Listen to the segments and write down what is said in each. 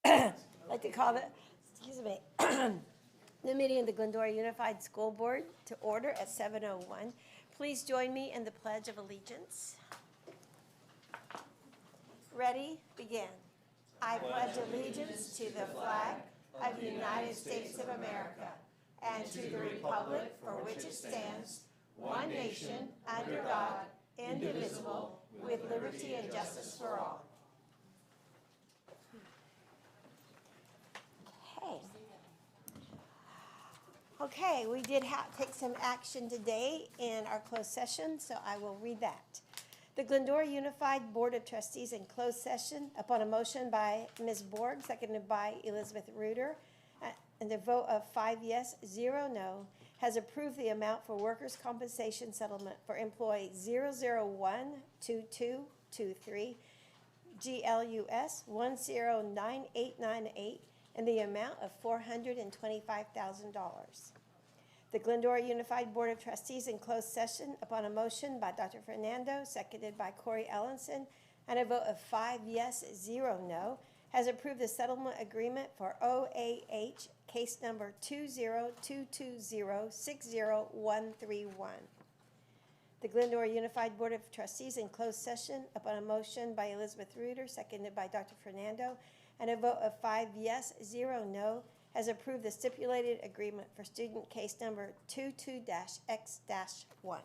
I'd like to call the meeting of the Glendora Unified School Board to order at 7:01. Please join me in the Pledge of Allegiance. Ready? Begin. I pledge allegiance to the flag of the United States of America and to the republic for which it stands, one nation, under God, indivisible, with liberty and justice for all. Okay, we did take some action today in our closed session, so I will read that. The Glendora Unified Board of Trustees in closed session upon a motion by Ms. Borg, seconded by Elizabeth Reuter, and a vote of 5 yes, 0 no, has approved the amount for workers' compensation settlement for employee 0012223 GLUS 109898 in the amount of $425,000. The Glendora Unified Board of Trustees in closed session upon a motion by Dr. Fernando, seconded by Corey Ellenson, and a vote of 5 yes, 0 no, has approved the settlement agreement for OAH case number 20220-60131. The Glendora Unified Board of Trustees in closed session upon a motion by Elizabeth Reuter, seconded by Dr. Fernando, and a vote of 5 yes, 0 no, has approved the stipulated agreement for student case number 22-X-1.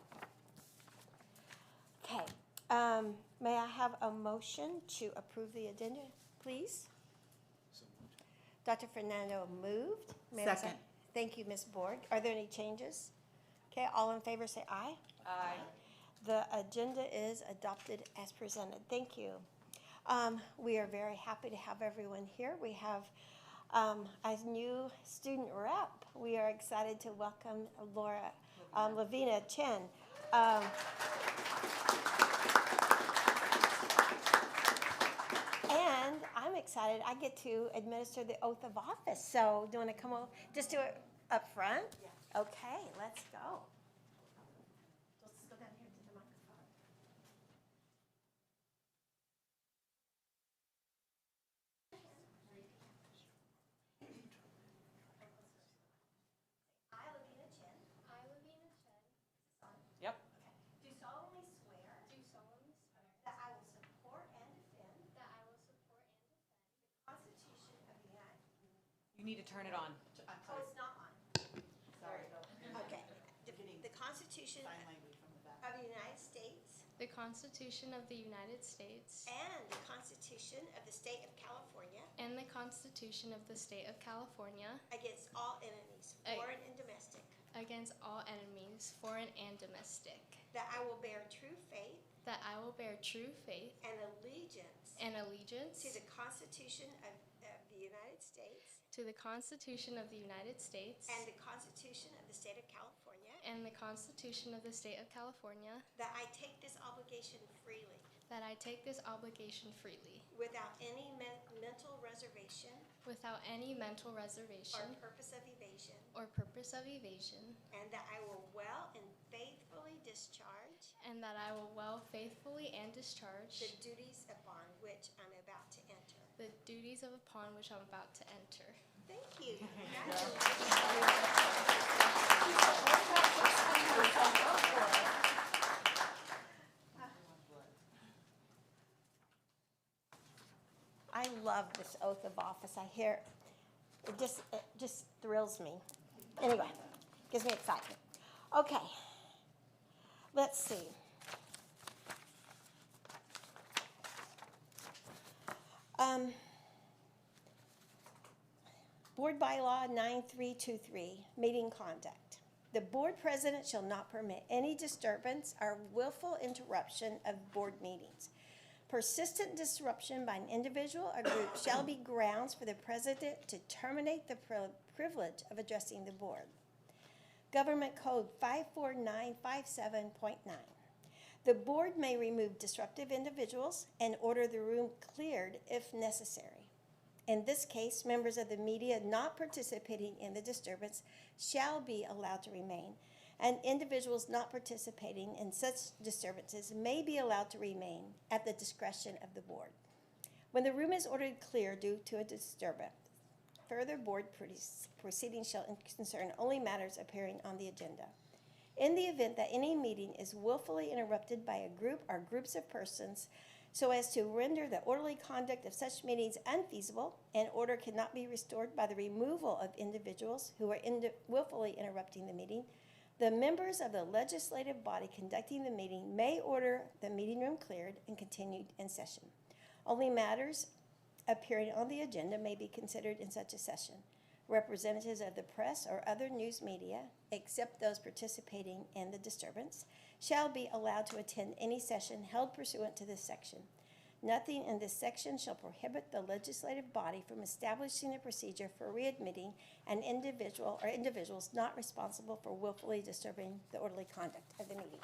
Okay, may I have a motion to approve the agenda, please? Dr. Fernando moved. Second. Thank you, Ms. Borg. Are there any changes? Okay, all in favor say aye. Aye. The agenda is adopted as presented. Thank you. We are very happy to have everyone here. We have a new student rep. We are excited to welcome Lavina Chen. And I'm excited. I get to administer the oath of office. So do you want to come over? Just do it up front? Yeah. Okay, let's go. Let's go down here to the microphone. I, Lavina Chen. Yep. Do solemnly swear. That I will support and defend. The Constitution of the United States. You need to turn it on. Oh, it's not on. Sorry. Okay. The Constitution Sign language from the back. of the United States The Constitution of the United States and the Constitution of the State of California and the Constitution of the State of California against all enemies, foreign and domestic. against all enemies, foreign and domestic. That I will bear true faith That I will bear true faith and allegiance and allegiance to the Constitution of the United States to the Constitution of the United States and the Constitution of the State of California. and the Constitution of the State of California. That I take this obligation freely That I take this obligation freely without any mental reservation without any mental or reservation purpose of evasion. And And that I will well and faithfully discharge and that I will well, faithfully, and discharge the duties upon which I'm about to enter. the duties upon which I'm about to enter. Thank you. I love this oath of office. I hear it just thrills me. Anyway, gives me excitement. Okay, let's see. Board Bylaw 9323, meeting conduct. The board president shall not permit any disturbance or willful interruption of board meetings. Persistent disruption by an individual or group shall be grounds for the president to terminate the privilege of addressing the board. Government Code 54957.9. The board may remove disruptive individuals and order the room cleared if necessary. In this case, members of the media not participating in the disturbance shall be allowed to remain, and individuals not participating in such disturbances may be allowed to remain at the discretion of the board. When the room is ordered clear due to a disturbance, further board proceedings shall concern only matters appearing on the agenda. In the event that any meeting is willfully interrupted by a group or groups of persons so as to render the orderly conduct of such meetings unfeasible, and order cannot be restored by the removal of individuals who are willfully interrupting the meeting, the members of the legislative body conducting the meeting may order the meeting room cleared and continued in session. Only matters appearing on the agenda may be considered in such a session. Representatives of the press or other news media, except those participating in the disturbance, shall be allowed to attend any session held pursuant to this section. Nothing in this section shall prohibit the legislative body from establishing a procedure for readmitting an individual or individuals not responsible for willfully disturbing the orderly conduct of the meeting.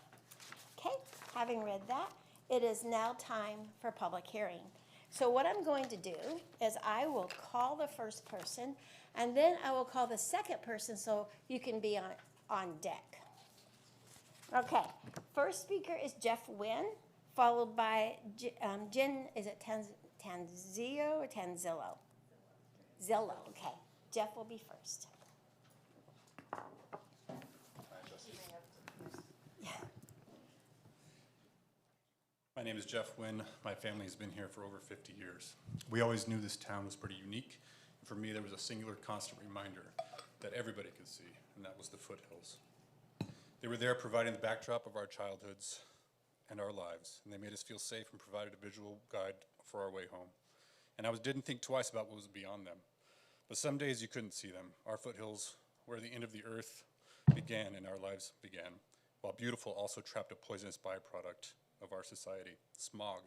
Okay, having read that, it is now time for public hearing. So what I'm going to do is I will call the first person, and then I will call the second person so you can be on deck. Okay, first speaker is Jeff Wynn, followed by Jen, is it Tanzio or Tanzillo? Zillo, okay. Jeff will be first. My name is Jeff Wynn. My family has been here for over 50 years. We always knew this town was pretty unique. And for me, there was a singular constant reminder that everybody could see, and that was the foothills. They were there providing the backdrop of our childhoods and our lives, and they made us feel safe and provided a visual guide for our way home. And I didn't think twice about what was beyond them. But some days you couldn't see them. Our foothills, where the end of the earth began and our lives began, while beautiful also trapped a poisonous byproduct of our society, smog,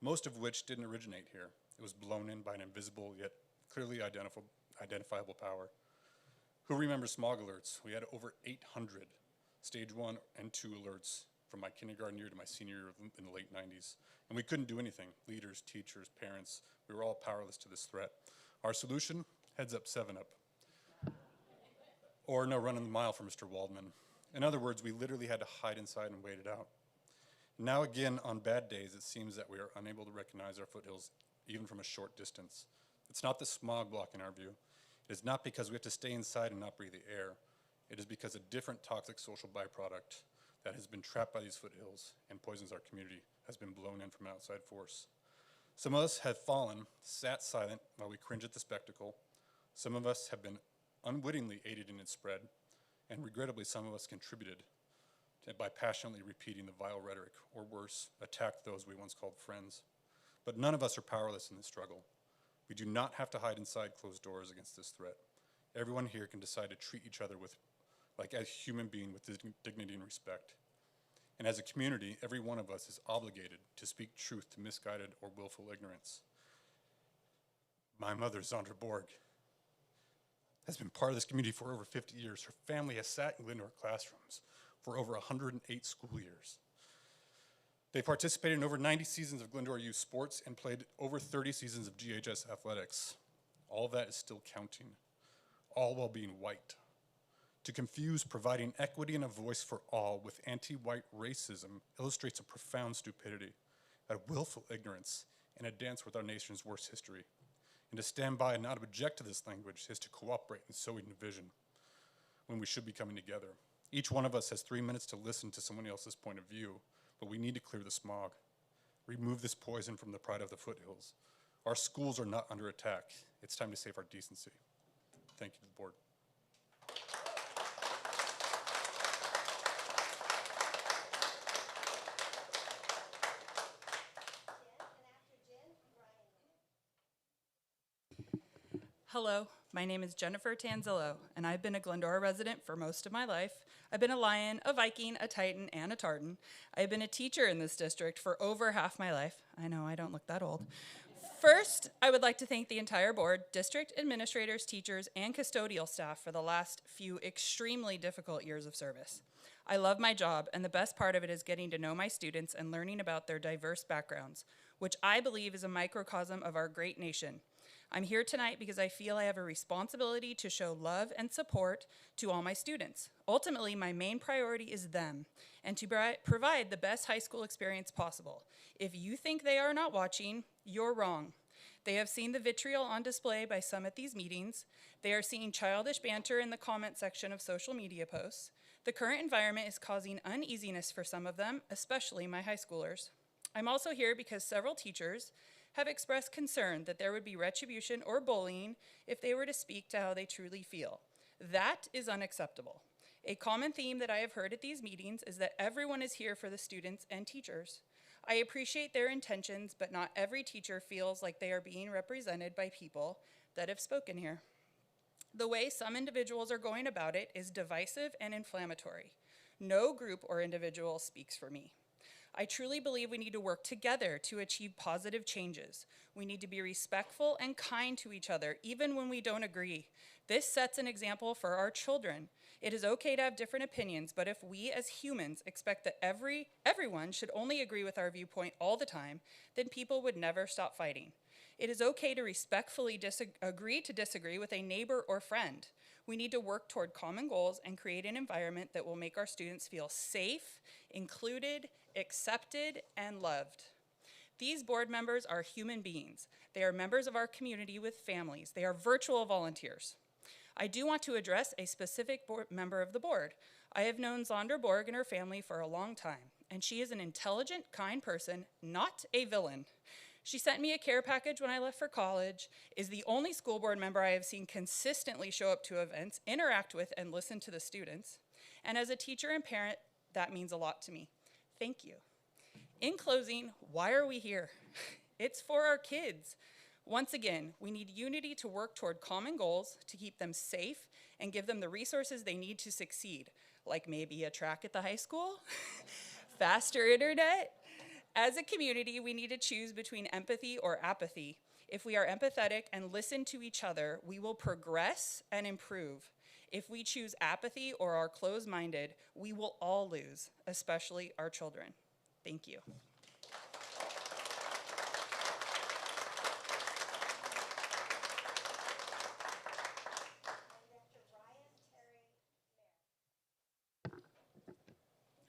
most of which didn't originate here. It was blown in by an invisible yet clearly identifiable power. Who remembers smog alerts? We had over 800 stage 1 and 2 alerts from my kindergarten year to my senior year in the late 90s. And we couldn't do anything. Leaders, teachers, parents, we were all powerless to this threat. Our solution? Heads up, 7-Up. Or no running the mile for Mr. Waldman. In other words, we literally had to hide inside and wait it out. Now again, on bad days, it seems that we are unable to recognize our foothills even from a short distance. It's not the smog blocking our view. It is not because we have to stay inside and not breathe the air. It is because a different toxic social byproduct that has been trapped by these foothills and poisons our community has been blown in from outside force. Some of us have fallen, sat silent while we cringe at the spectacle. Some of us have been unwittingly aided in its spread, and regrettably some of us contributed by passionately repeating the vile rhetoric, or worse, attacked those we once called friends. But none of us are powerless in this struggle. We do not have to hide inside closed doors against this threat. Everyone here can decide to treat each other like a human being with dignity and respect. And as a community, every one of us is obligated to speak truth to misguided or willful ignorance. My mother, Zandra Borg, has been part of this community for over 50 years. Her family has sat in Glendora classrooms for over 108 school years. They participated in over 90 seasons of Glendora youth sports and played over 30 seasons of GHS athletics. All of that is still counting, all while being white. To confuse providing equity and a voice for all with anti-white racism illustrates a profound stupidity, a willful ignorance, and a dance with our nation's worst history. And to stand by and not object to this language is to cooperate in sowing division when we should be coming together. Each one of us has 3 minutes to listen to someone else's point of view, but we need to clear the smog. Remove this poison from the pride of the foothills. Our schools are not under attack. It's time to save our decency. Thank you to the board. Hello, my name is Jennifer Tanzillo, and I've been a Glendora resident for most of my life. I've been a Lion, a Viking, a Titan, and a Tartan. I've been a teacher in this district for over half my life. I know, I don't look that old. First, I would like to thank the entire board, district administrators, teachers, and custodial staff for the last few extremely difficult years of service. I love my job, and the best part of it is getting to know my students and learning about their diverse backgrounds, which I believe is a microcosm of our great nation. I'm here tonight because I feel I have a responsibility to show love and support to all my students. Ultimately, my main priority is them and to provide the best high school experience possible. If you think they are not watching, you're wrong. They have seen the vitriol on display by some at these meetings. They are seeing childish banter in the comment section of social media posts. The current environment is causing uneasiness for some of them, especially my high schoolers. I'm also here because several teachers have expressed concern that there would be retribution or bullying if they were to speak to how they truly feel. That is unacceptable. A common theme that I have heard at these meetings is that everyone is here for the students and teachers. I appreciate their intentions, but not every teacher feels like they are being represented by people that have spoken here. The way some individuals are going about it is divisive and inflammatory. No group or individual speaks for me. I truly believe we need to work together to achieve positive changes. We need to be respectful and kind to each other, even when we don't agree. This sets an example for our children. It is okay to have different opinions, but if we as humans expect that everyone should only agree with our viewpoint all the time, then people would never stop fighting. It is okay to respectfully agree to disagree with a neighbor or friend. We need to work toward common goals and create an environment that will make our students feel safe, included, accepted, and loved. These board members are human beings. They are members of our community with families. They are virtual volunteers. I do want to address a specific member of the board. I have known Zondra Borg and her family for a long time, and she is an intelligent, kind person, not a villain. She sent me a care package when I left for college, is the only school board member I have seen consistently show up to events, interact with, and listen to the students. And as a teacher and parent, that means a lot to me. Thank you. In closing, why are we here? It's for our kids. Once again, we need unity to work toward common goals, to keep them safe, and give them the resources they need to succeed, like maybe a track at the high school, faster internet. As a community, we need to choose between empathy or apathy. If we are empathetic and listen to each other, we will progress and improve. If we choose apathy or are closed-minded, we will all lose, especially our children. Thank you.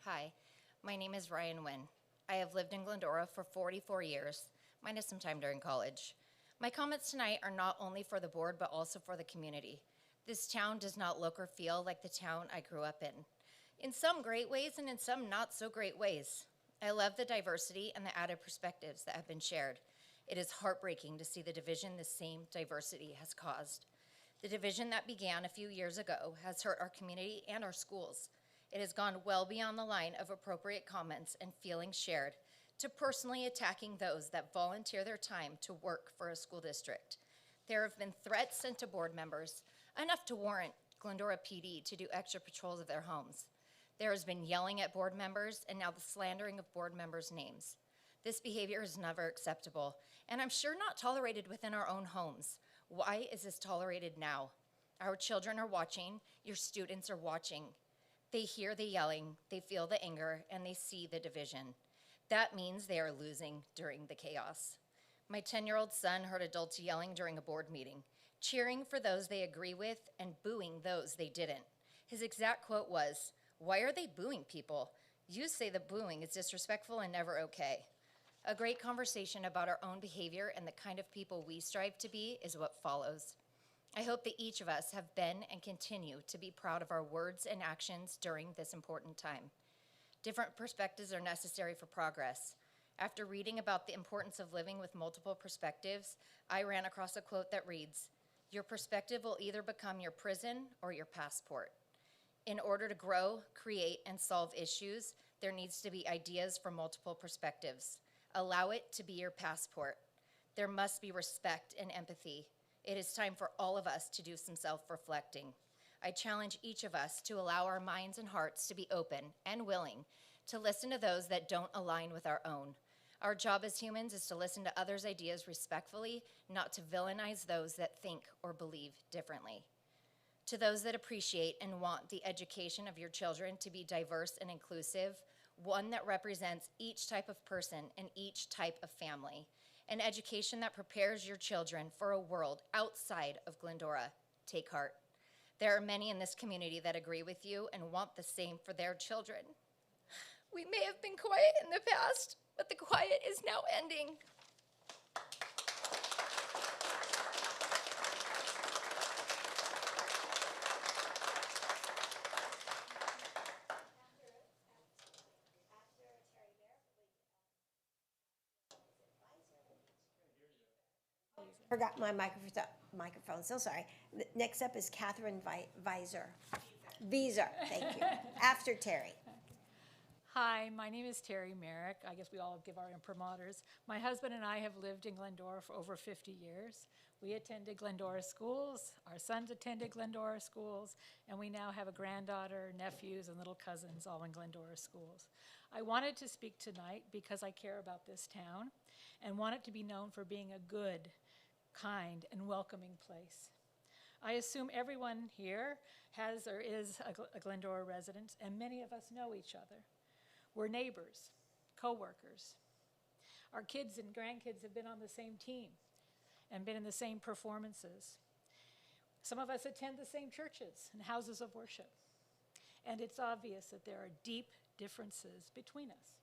Hi, my name is Ryan Wynn. I have lived in Glendora for 44 years, minus some time during college. My comments tonight are not only for the board, but also for the community. This town does not look or feel like the town I grew up in some great ways and in some not so great ways. I love the diversity and the added perspectives that have been shared. It is heartbreaking to see the division the same diversity has caused. The division that began a few years ago has hurt our community and our schools. It has gone well beyond the line of appropriate comments and feelings shared to personally attacking those that volunteer their time to work for a school district. There have been threats sent to board members, enough to warrant Glendora PD to do extra patrols of their homes. There has been yelling at board members and now the slandering of board members' names. This behavior is never acceptable, and I'm sure not tolerated within our own homes. Why is this tolerated now? Our children are watching, your students are watching. They hear the yelling, they feel the anger, and they see the division. That means they are losing during the chaos. My 10-year-old son heard adults yelling during a board meeting, cheering for those they agree with and booing those they didn't. His exact quote was, "Why are they booing people? You say the booing is disrespectful and never okay." A great conversation about our own behavior and the kind of people we strive to be is what follows. I hope that each of us have been and continue to be proud of our words and actions during this important time. Different perspectives are necessary for progress. After reading about the importance of living with multiple perspectives, I ran across a quote that reads, "Your perspective will either become your prison or your passport." In order to grow, create, and solve issues, there needs to be ideas from multiple perspectives. Allow it to be your passport. There must be respect and empathy. It is time for all of us to do some self-reflecting. I challenge each of us to allow our minds and hearts to be open and willing to listen to those that don't align with our own. Our job as humans is to listen to others' ideas respectfully, not to villainize those that think or believe differently. To those that appreciate and want the education of your children to be diverse and inclusive, one that represents each type of person and each type of family, an education that prepares your children for a world outside of Glendora, take heart. There are many in this community that agree with you and want the same for their children. We may have been quiet in the past, but the quiet is now ending. Forgot my microphone, so sorry. Next up is Catherine Visor. Visor, thank you. After Terry. Hi, my name is Terry Merrick. I guess we all give our imprimaturs. My husband and I have lived in Glendora for over 50 years. We attended Glendora schools, our sons attended Glendora schools, and we now have a granddaughter, nephews, and little cousins all in Glendora schools. I wanted to speak tonight because I care about this town and want it to be known for being a good, kind, and welcoming place. I assume everyone here has or is a Glendora resident, and many of us know each other. We're neighbors, co-workers. Our kids and grandkids have been on the same team and been in the same performances. Some of us attend the same churches and houses of worship. And it's obvious that there are deep differences between us.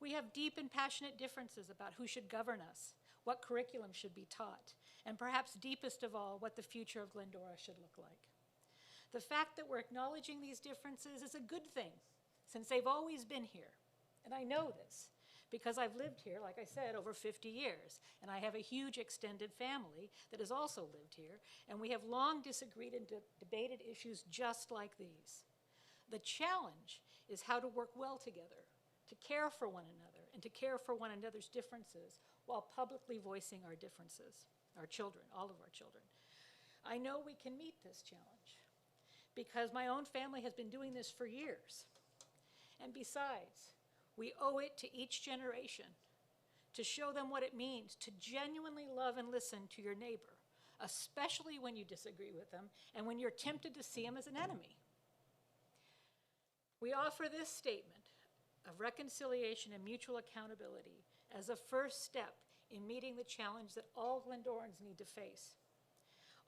We have deep and passionate differences about who should govern us, what curriculum should be taught, and perhaps deepest of all, what the future of Glendora should look like. The fact that we're acknowledging these differences is a good thing, since they've always been here. And I know this because I've lived here, like I said, over 50 years, and I have a huge extended family that has also lived here, and we have long disagreed and debated issues just like these. The challenge is how to work well together, to care for one another, and to care for one another's differences while publicly voicing our differences, our children, all of our children. I know we can meet this challenge because my own family has been doing this for years. And besides, we owe it to each generation to show them what it means to genuinely love and listen to your neighbor, especially when you disagree with them and when you're tempted to see them as an enemy. We offer this statement of reconciliation and mutual accountability as a first step in meeting the challenge that all Glendorans need to face.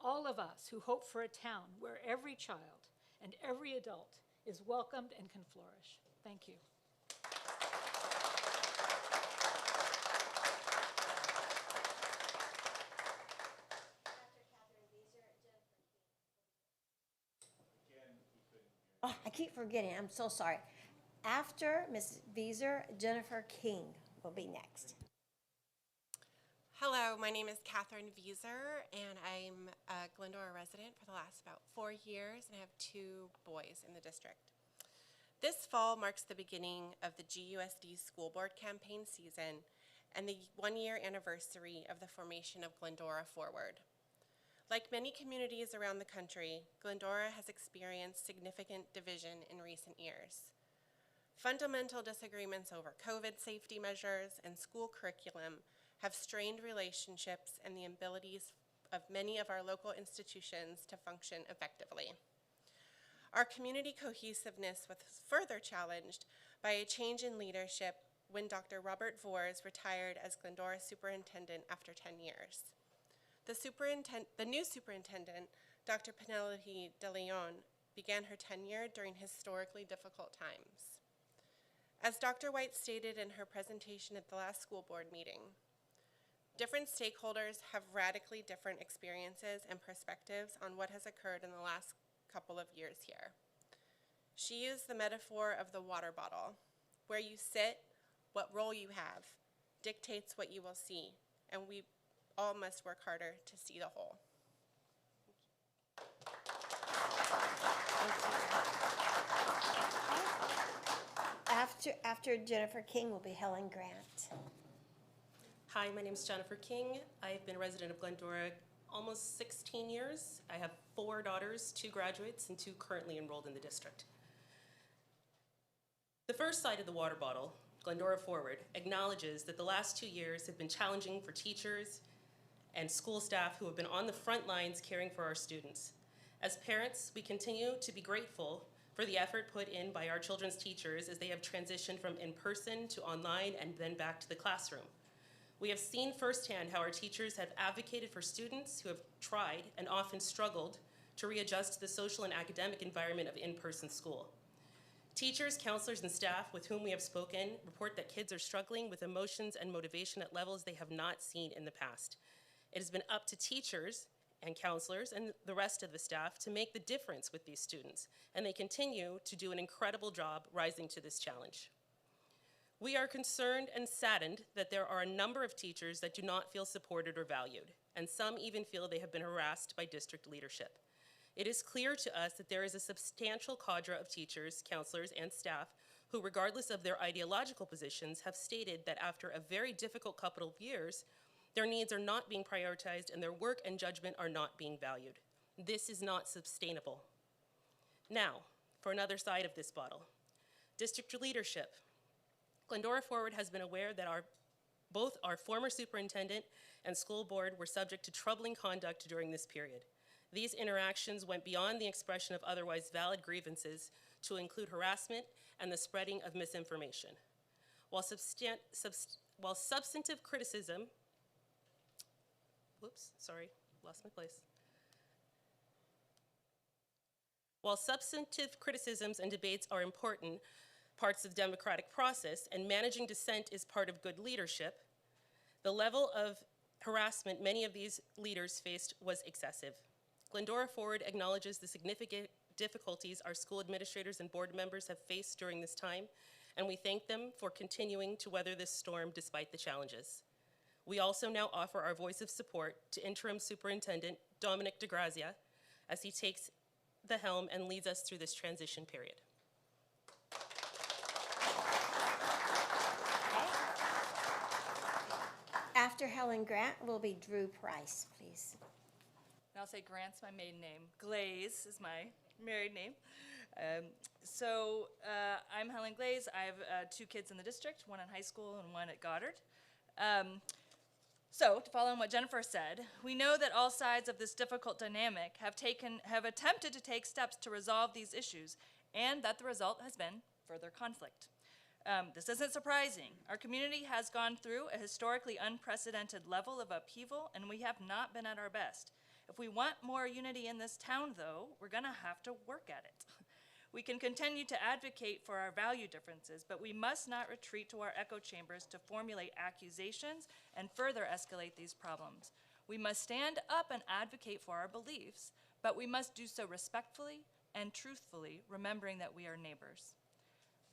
All of us who hope for a town where every child and every adult is welcomed and can flourish. Thank you. Oh, I keep forgetting, I'm so sorry. After Ms. Visor, Jennifer King will be next. Hello, my name is Catherine Visor, and I'm a Glendora resident for the last about 4 years, and I have 2 boys in the district. This fall marks the beginning of the GUSD School Board campaign season and the 1-year anniversary of the formation of Glendora Forward. Like many communities around the country, Glendora has experienced significant division in recent years. Fundamental disagreements over COVID safety measures and school curriculum have strained relationships and the abilities of many of our local institutions to function effectively. Our community cohesiveness was further challenged by a change in leadership when Dr. Robert Vors retired as Glendora superintendent after 10 years. The new superintendent, Dr. Penelope de Leon, began her tenure during historically difficult times. As Dr. White stated in her presentation at the last school board meeting, different stakeholders have radically different experiences and perspectives on what has occurred in the last couple of years here. She used the metaphor of the water bottle. Where you sit, what role you have, dictates what you will see, and we all must work harder to see the whole. After Jennifer King will be Helen Grant. Hi, my name is Jennifer King. I've been a resident of Glendora almost 16 years. I have 4 daughters, 2 graduates, and 2 currently enrolled in the district. The first side of the water bottle, Glendora Forward, acknowledges that the last 2 years have been challenging for teachers and school staff who have been on the front lines caring for our students. As parents, we continue to be grateful for the effort put in by our children's teachers as they have transitioned from in-person to online and then back to the classroom. We have seen firsthand how our teachers have advocated for students who have tried and often struggled to readjust to the social and academic environment of in-person school. Teachers, counselors, and staff with whom we have spoken report that kids are struggling with emotions and motivation at levels they have not seen in the past. It has been up to teachers and counselors and the rest of the staff to make the difference with these students, and they continue to do an incredible job rising to this challenge. We are concerned and saddened that there are a number of teachers that do not feel supported or valued, and some even feel they have been harassed by district leadership. It is clear to us that there is a substantial cadre of teachers, counselors, and staff who, regardless of their ideological positions, have stated that after a very difficult couple of years, their needs are not being prioritized and their work and judgment are not being valued. This is not sustainable. Now, for another side of this bottle. District leadership. Glendora Forward has been aware that both our former superintendent and school board were subject to troubling conduct during this period. These interactions went beyond the expression of otherwise valid grievances to include harassment and the spreading of misinformation. While substantive criticism, While substantive criticisms and debates are important parts of the democratic process, and managing dissent is part of good leadership, the level of harassment many of these leaders faced was excessive. Glendora Forward acknowledges the significant difficulties our school administrators and board members have faced during this time, and we thank them for continuing to weather this storm despite the challenges. We also now offer our voice of support to Interim Superintendent Dominic DeGrazia as he takes the helm and leads us through this transition period. After Helen Grant will be Drew Price, please. And I'll say Grant's my maiden name. Glaze is my married name. I'm Helen Glaze. I have 2 kids in the district, one in high school and one at Goddard. To follow on what Jennifer said, we know that all sides of this difficult dynamic have attempted to take steps to resolve these issues, and that the result has been further conflict. This isn't surprising. Our community has gone through a historically unprecedented level of upheaval, and we have not been at our best. If we want more unity in this town, though, we're going to have to work at it. We can continue to advocate for our value differences, but we must not retreat to our echo chambers to formulate accusations and further escalate these problems. We must stand up and advocate for our beliefs, but we must do so respectfully and truthfully, remembering that we are neighbors.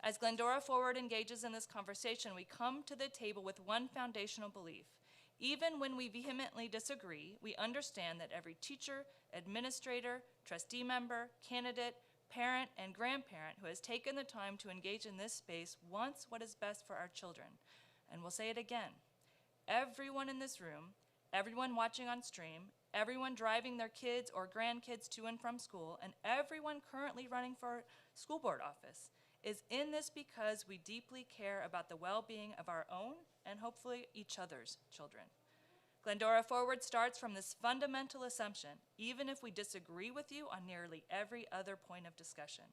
As Glendora Forward engages in this conversation, we come to the table with one foundational belief. Even when we vehemently disagree, we understand that every teacher, administrator, trustee member, candidate, parent, and grandparent who has taken the time to engage in this space wants what is best for our children. And we'll say it again. Everyone in this room, everyone watching on stream, everyone driving their kids or grandkids to and from school, and everyone currently running for school board office is in this because we deeply care about the well-being of our own and hopefully each other's children. Glendora Forward starts from this fundamental assumption, even if we disagree with you on nearly every other point of discussion.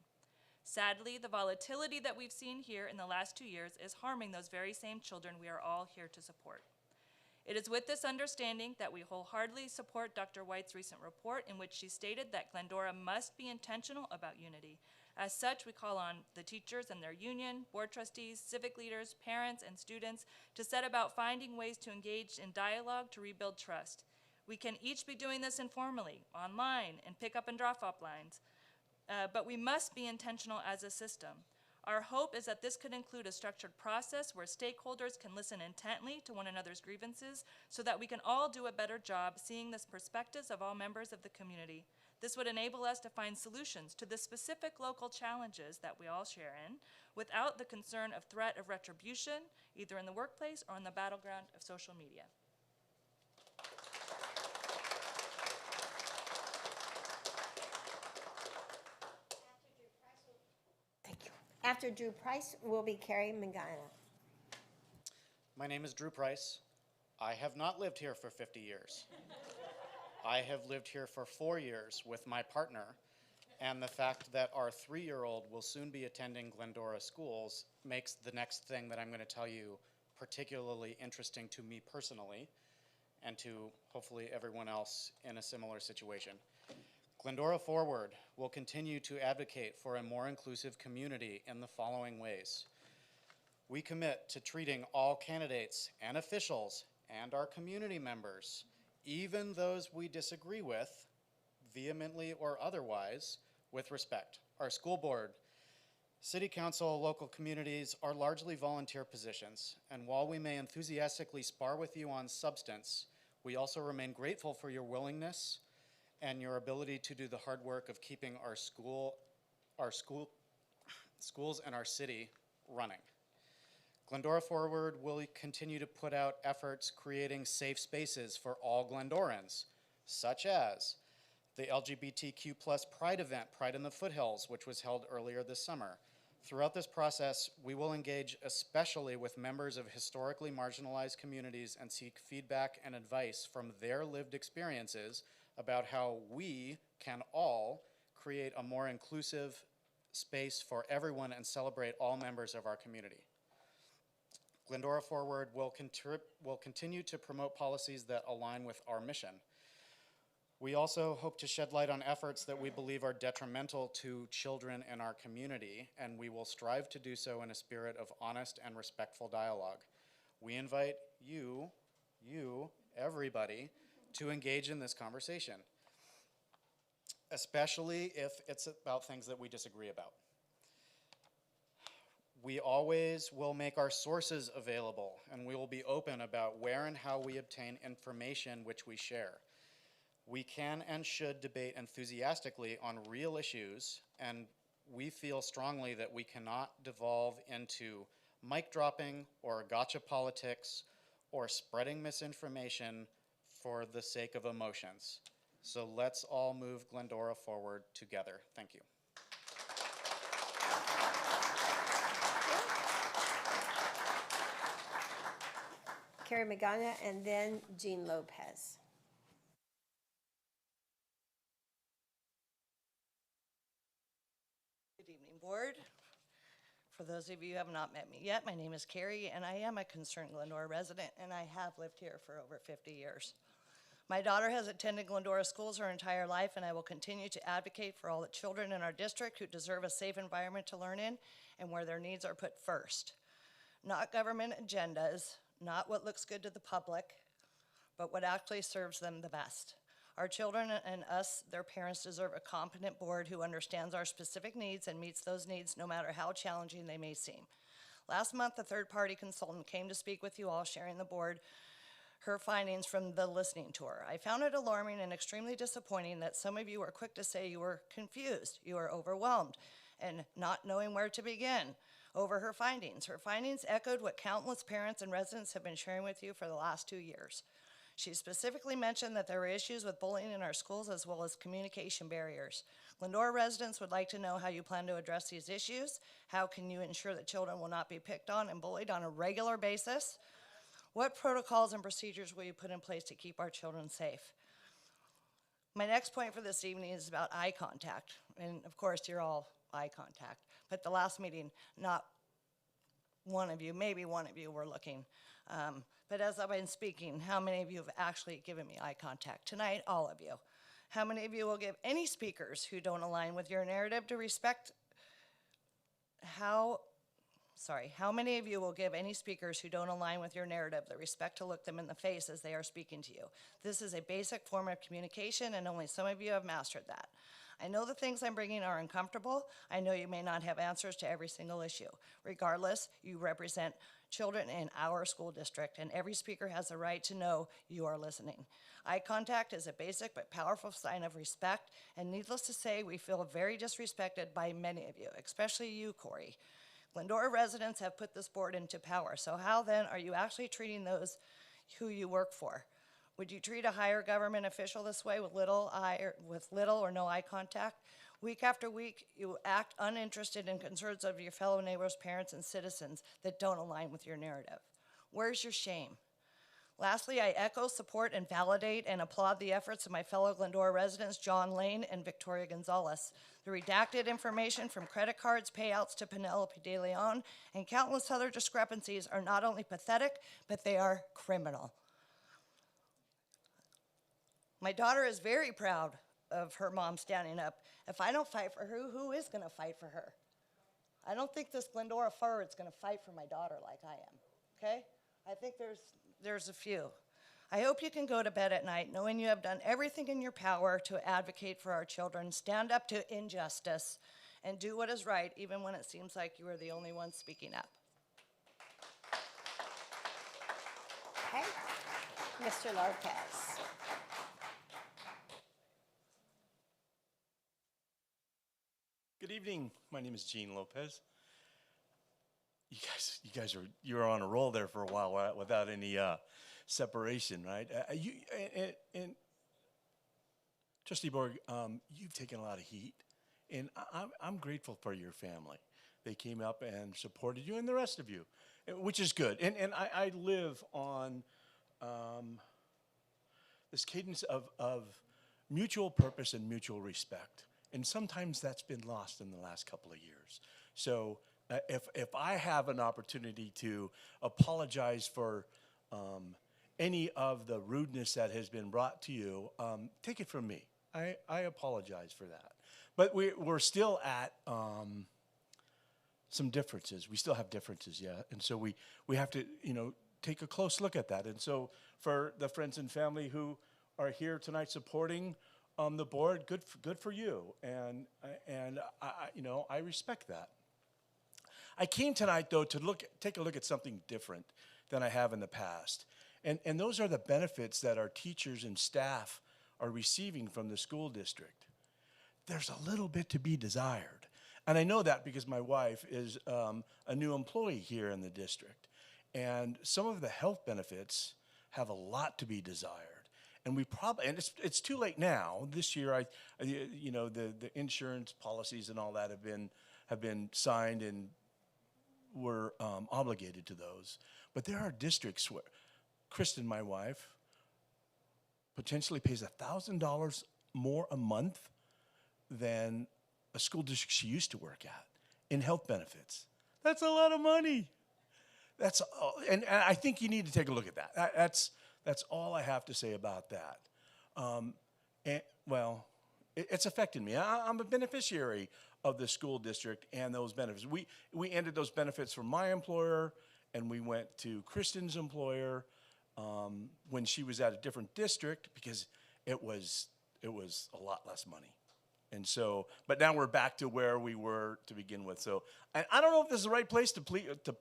Sadly, the volatility that we've seen here in the last 2 years is harming those very same children we are all here to support. It is with this understanding that we wholeheartedly support Dr. White's recent report in which she stated that Glendora must be intentional about unity. As such, we call on the teachers and their union, board trustees, civic leaders, parents, and students to set about finding ways to engage in dialogue to rebuild trust. We can each be doing this informally, online, and pick up and drop off lines, but we must be intentional as a system. Our hope is that this could include a structured process where stakeholders can listen intently to one another's grievances so that we can all do a better job seeing the perspectives of all members of the community. This would enable us to find solutions to the specific local challenges that we all share in without the concern of threat of retribution, either in the workplace or on the battleground of social media. Thank you. After Drew Price will be Carrie Mangana. My name is Drew Price. I have not lived here for 50 years. I have lived here for 4 years with my partner, and the fact that our 3-year-old will soon be attending Glendora schools makes the next thing that I'm going to tell you particularly interesting to me personally, and to hopefully everyone else in a similar situation. Glendora Forward will continue to advocate for a more inclusive community in the following ways. We commit to treating all candidates and officials and our community members, even those we disagree with, vehemently or otherwise, with respect. Our school board City council, local communities are largely volunteer positions, and while we may enthusiastically spar with you on substance, we also remain grateful for your willingness and your ability to do the hard work of keeping our schools and our city running. Glendora Forward will continue to put out efforts creating safe spaces for all Glendorans, such as the LGBTQ+ Pride event, Pride in the Foothills, which was held earlier this summer. Throughout this process, we will engage especially with members of historically marginalized communities and seek feedback and advice from their lived experiences about how we can all create a more inclusive space for everyone and celebrate all members of our community. Glendora Forward will continue to promote policies that align with our mission. We also hope to shed light on efforts that we believe are detrimental to children in our community, and we will strive to do so in a spirit of honest and respectful dialogue. We invite you, everybody, to engage in this conversation, especially if it's about things that we disagree about. We always will make our sources available, and we will be open about where and how we obtain information which we share. We can and should debate enthusiastically on real issues, and we feel strongly that we cannot devolve into mic dropping or gotcha politics or spreading misinformation for the sake of emotions. So let's all move Glendora forward together. Thank you. Carrie Magana, and then Jean Lopez. Good evening, board. For those of you who have not met me yet, my name is Carrie, and I am a concerned Glendora resident, and I have lived here for over 50 years. My daughter has attended Glendora schools her entire life, and I will continue to advocate for all the children in our district who deserve a safe environment to learn in and where their needs are put first. Not government agendas, not what looks good to the public, but what actually serves them the best. Our children and us, their parents, deserve a competent board who understands our specific needs and meets those needs no matter how challenging they may seem. Last month, a third-party consultant came to speak with you all, sharing the board her findings from the listening tour. I found it alarming and extremely disappointing that some of you were quick to say you were confused, you were overwhelmed, and not knowing where to begin over her findings. Her findings echoed what countless parents and residents have been sharing with you for the last 2 years. She specifically mentioned that there were issues with bullying in our schools as well as communication barriers. Glendora residents would like to know how you plan to address these issues. How can you ensure that children will not be picked on and bullied on a regular basis? What protocols and procedures will you put in place to keep our children safe? My next point for this evening is about eye contact. And of course, you're all eye contact. But the last meeting, not one of you, maybe one of you were looking. But as I've been speaking, how many of you have actually given me eye contact? Tonight, all of you. How many of you will give any speakers who don't align with your narrative to respect how many of you will give any speakers who don't align with your narrative the respect to look them in the face as they are speaking to you? This is a basic form of communication, and only some of you have mastered that. I know the things I'm bringing are uncomfortable. I know you may not have answers to every single issue. Regardless, you represent children in our school district, and every speaker has a right to know you are listening. Eye contact is a basic but powerful sign of respect, and needless to say, we feel very disrespected by many of you, especially you, Corey. Glendora residents have put this board into power, so how then are you actually treating those who you work for? Would you treat a higher government official this way with little or no eye contact? Week after week, you act uninterested in concerns of your fellow neighbors, parents, and citizens that don't align with your narrative. Where's your shame? Lastly, I echo, support, and validate and applaud the efforts of my fellow Glendora residents, John Lane and Victoria Gonzalez. The redacted information from credit cards, payouts to Penelope De Leon, and countless other discrepancies are not only pathetic, but they are criminal. My daughter is very proud of her mom standing up. If I don't fight for her, who is going to fight for her? I don't think this Glendora Forward is going to fight for my daughter like I am, okay? I think there's a few. I hope you can go to bed at night knowing you have done everything in your power to advocate for our children, stand up to injustice, and do what is right even when it seems like you are the only one speaking up. Okay. Mr. Lopez. Good evening. My name is Gene Lopez. You're on a roll there for a while without any separation, right? And Trustee Borg, you've taken a lot of heat, and I'm grateful for your family. They came up and supported you, and the rest of you, which is good. And I live on this cadence of mutual purpose and mutual respect. And sometimes that's been lost in the last couple of years. So if I have an opportunity to apologize for any of the rudeness that has been brought to you, take it from me. I apologize for that. But we're still at some differences. We still have differences, yeah. And so we have to, take a close look at that. And so for the friends and family who are here tonight supporting the board, good for you. And I respect that. I came tonight, though, to take a look at something different than I have in the past. And those are the benefits that our teachers and staff are receiving from the school district. There's a little bit to be desired. And I know that because my wife is a new employee here in the district. And some of the health benefits have a lot to be desired. And it's too late now. This year, the insurance policies and all that have been signed, and we're obligated to those. But there are districts where Kristen, my wife, potentially pays $1,000 more a month than a school district she used to work at in health benefits. That's a lot of money. And I think you need to take a look at that. That's all I have to say about that. It's affected me. I'm a beneficiary of the school district and those benefits. We ended those benefits for my employer, and we went to Kristen's employer when she was at a different district because it was a lot less money. And so, but now we're back to where we were to begin with. So I don't know if this is the right place to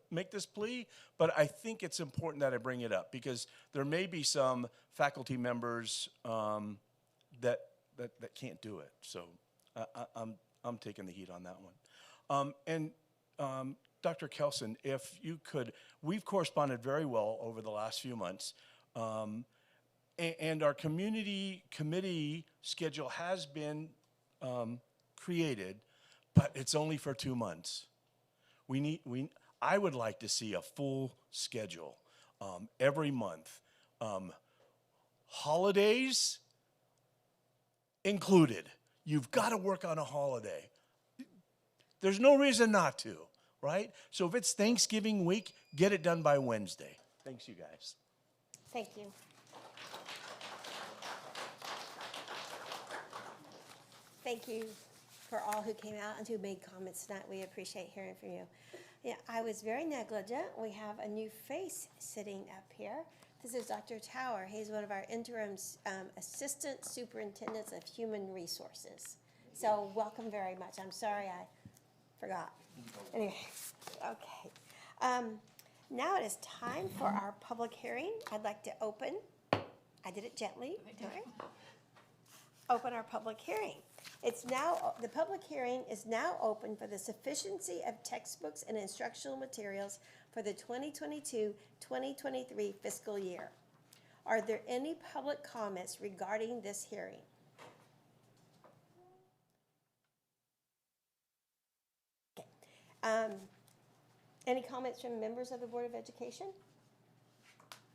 make this plea, but I think it's important that I bring it up because there may be some faculty members that can't do it. So I'm taking the heat on that one. Dr. Kelson, if you could, we've corresponded very well over the last few months. And our community committee schedule has been created, but it's only for 2 months. I would like to see a full schedule every month. Holidays included. You've got to work on a holiday. There's no reason not to, right? So if it's Thanksgiving week, get it done by Wednesday. Thanks, you guys. Thank you. Thank you for all who came out and who made comments tonight. We appreciate hearing from you. Yeah, I was very negligent. We have a new face sitting up here. This is Dr. Tower. He's one of our interim assistant superintendents of human resources. So welcome very much. I'm sorry I forgot. Anyway, okay. Now it is time for our public hearing. I'd like to open. I did it gently. Sorry. Open our public hearing. The public hearing is now open for the sufficiency of textbooks and instructional materials for the 2022-2023 fiscal year. Are there any public comments regarding this hearing? Okay. Any comments from members of the Board of Education?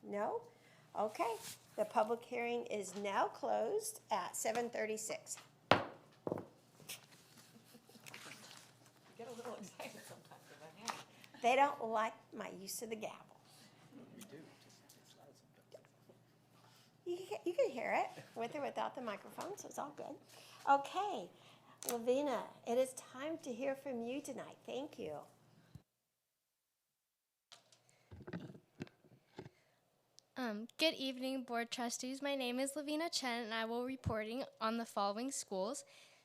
No? Okay. The public hearing is now closed at 7:36. Get a little excited sometimes with that hand. They don't like my use of the gavel. You can hear it with or without the microphone, so it's all good. Okay, Lavina, it is time to hear from you tonight. Thank you. Good evening, Board Trustees. My name is Lavina Chen, and I will be reporting on the following schools: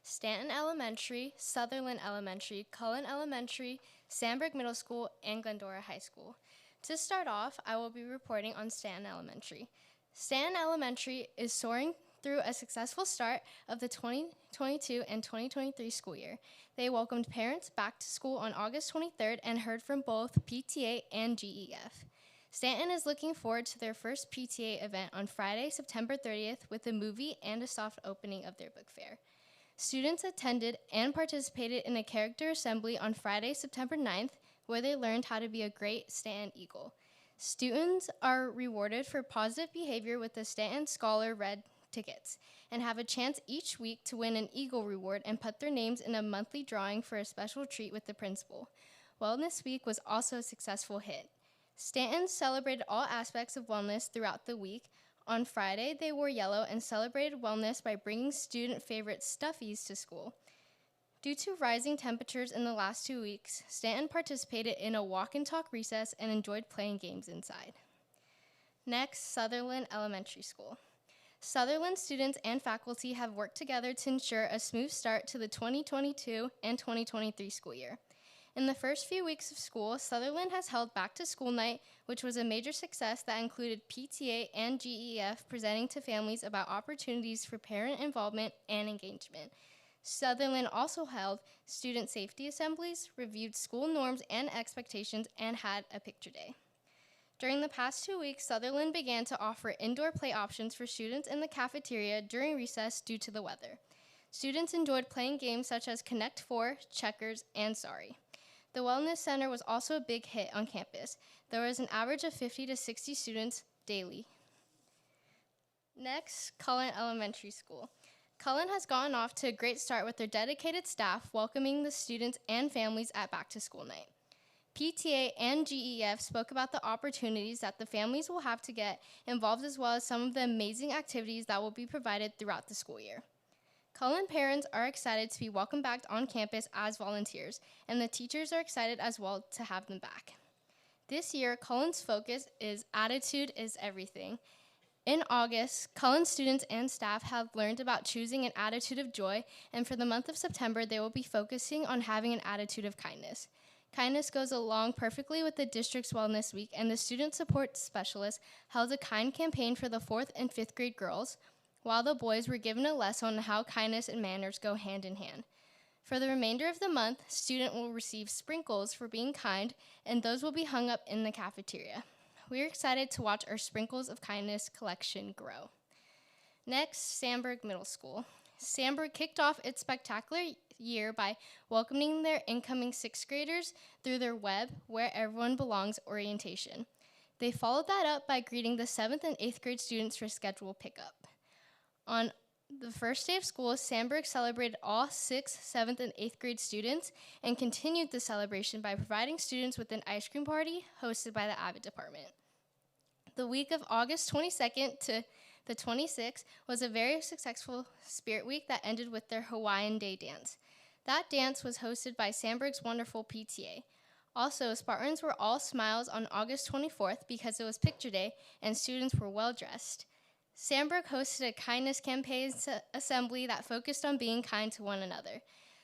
Stanton Elementary, Sutherland Elementary, Cullen Elementary, Sandburg Middle School, and Glendora High School. To start off, I will be reporting on Stanton Elementary. Stanton Elementary is soaring through a successful start of the 2022 and 2023 school year. They welcomed parents back to school on August 23rd and heard from both PTA and GEF. Stanton is looking forward to their first PTA event on Friday, September 30th with a movie and a soft opening of their book fair. Students attended and participated in a character assembly on Friday, September 9th, where they learned how to be a great Stanton Eagle. Students are rewarded for positive behavior with the Stanton Scholar Red tickets and have a chance each week to win an Eagle reward and put their names in a monthly drawing for a special treat with the principal. Wellness Week was also a successful hit. Stanton celebrated all aspects of wellness throughout the week. On Friday, they wore yellow and celebrated wellness by bringing student favorite stuffies to school. Due to rising temperatures in the last 2 weeks, Stanton participated in a walk and talk recess and enjoyed playing games inside. Next, Sutherland Elementary School. Sutherland students and faculty have worked together to ensure a smooth start to the 2022 and 2023 school year. In the first few weeks of school, Sutherland has held Back to School Night, which was a major success that included PTA and GEF presenting to families about opportunities for parent involvement and engagement. Sutherland also held student safety assemblies, reviewed school norms and expectations, and had a picture day. During the past 2 weeks, Sutherland began to offer indoor play options for students in the cafeteria during recess due to the weather. Students enjoyed playing games such as Connect 4, Checkers, and Sorry. The Wellness Center was also a big hit on campus. There was an average of 50 to 60 students daily. Next, Cullen Elementary School. Cullen has gotten off to a great start with their dedicated staff welcoming the students and families at Back to School Night. PTA and GEF spoke about the opportunities that the families will have to get involved as well as some of the amazing activities that will be provided throughout the school year. Cullen parents are excited to be welcomed back on campus as volunteers, and the teachers are excited as well to have them back. This year, Cullen's focus is Attitude is Everything. In August, Cullen students and staff have learned about choosing an attitude of joy, and for the month of September, they will be focusing on having an attitude of kindness. Kindness goes along perfectly with the district's Wellness Week, and the Student Support Specialist held a kind campaign for the 4th and 5th grade girls, while the boys were given a lesson on how kindness and manners go hand in hand. For the remainder of the month, students will receive sprinkles for being kind, and those will be hung up in the cafeteria. We are excited to watch our Sprinkles of Kindness collection grow. Next, Sandburg Middle School. Sandburg kicked off its spectacular year by welcoming their incoming 6th graders through their Web Where Everyone Belongs orientation. They followed that up by greeting the 7th and 8th grade students for scheduled pickup. On the first day of school, Sandburg celebrated all 6th, 7th, and 8th grade students and continued the celebration by providing students with an ice cream party hosted by the AVID department. The week of August 22nd to the 26th was a very successful Spirit Week that ended with their Hawaiian Day dance. That dance was hosted by Sandburg's wonderful PTA. Also, Spartans were all smiles on August 24th because it was picture day and students were well dressed. Sandburg hosted a kindness campaign assembly that focused on being kind to one another.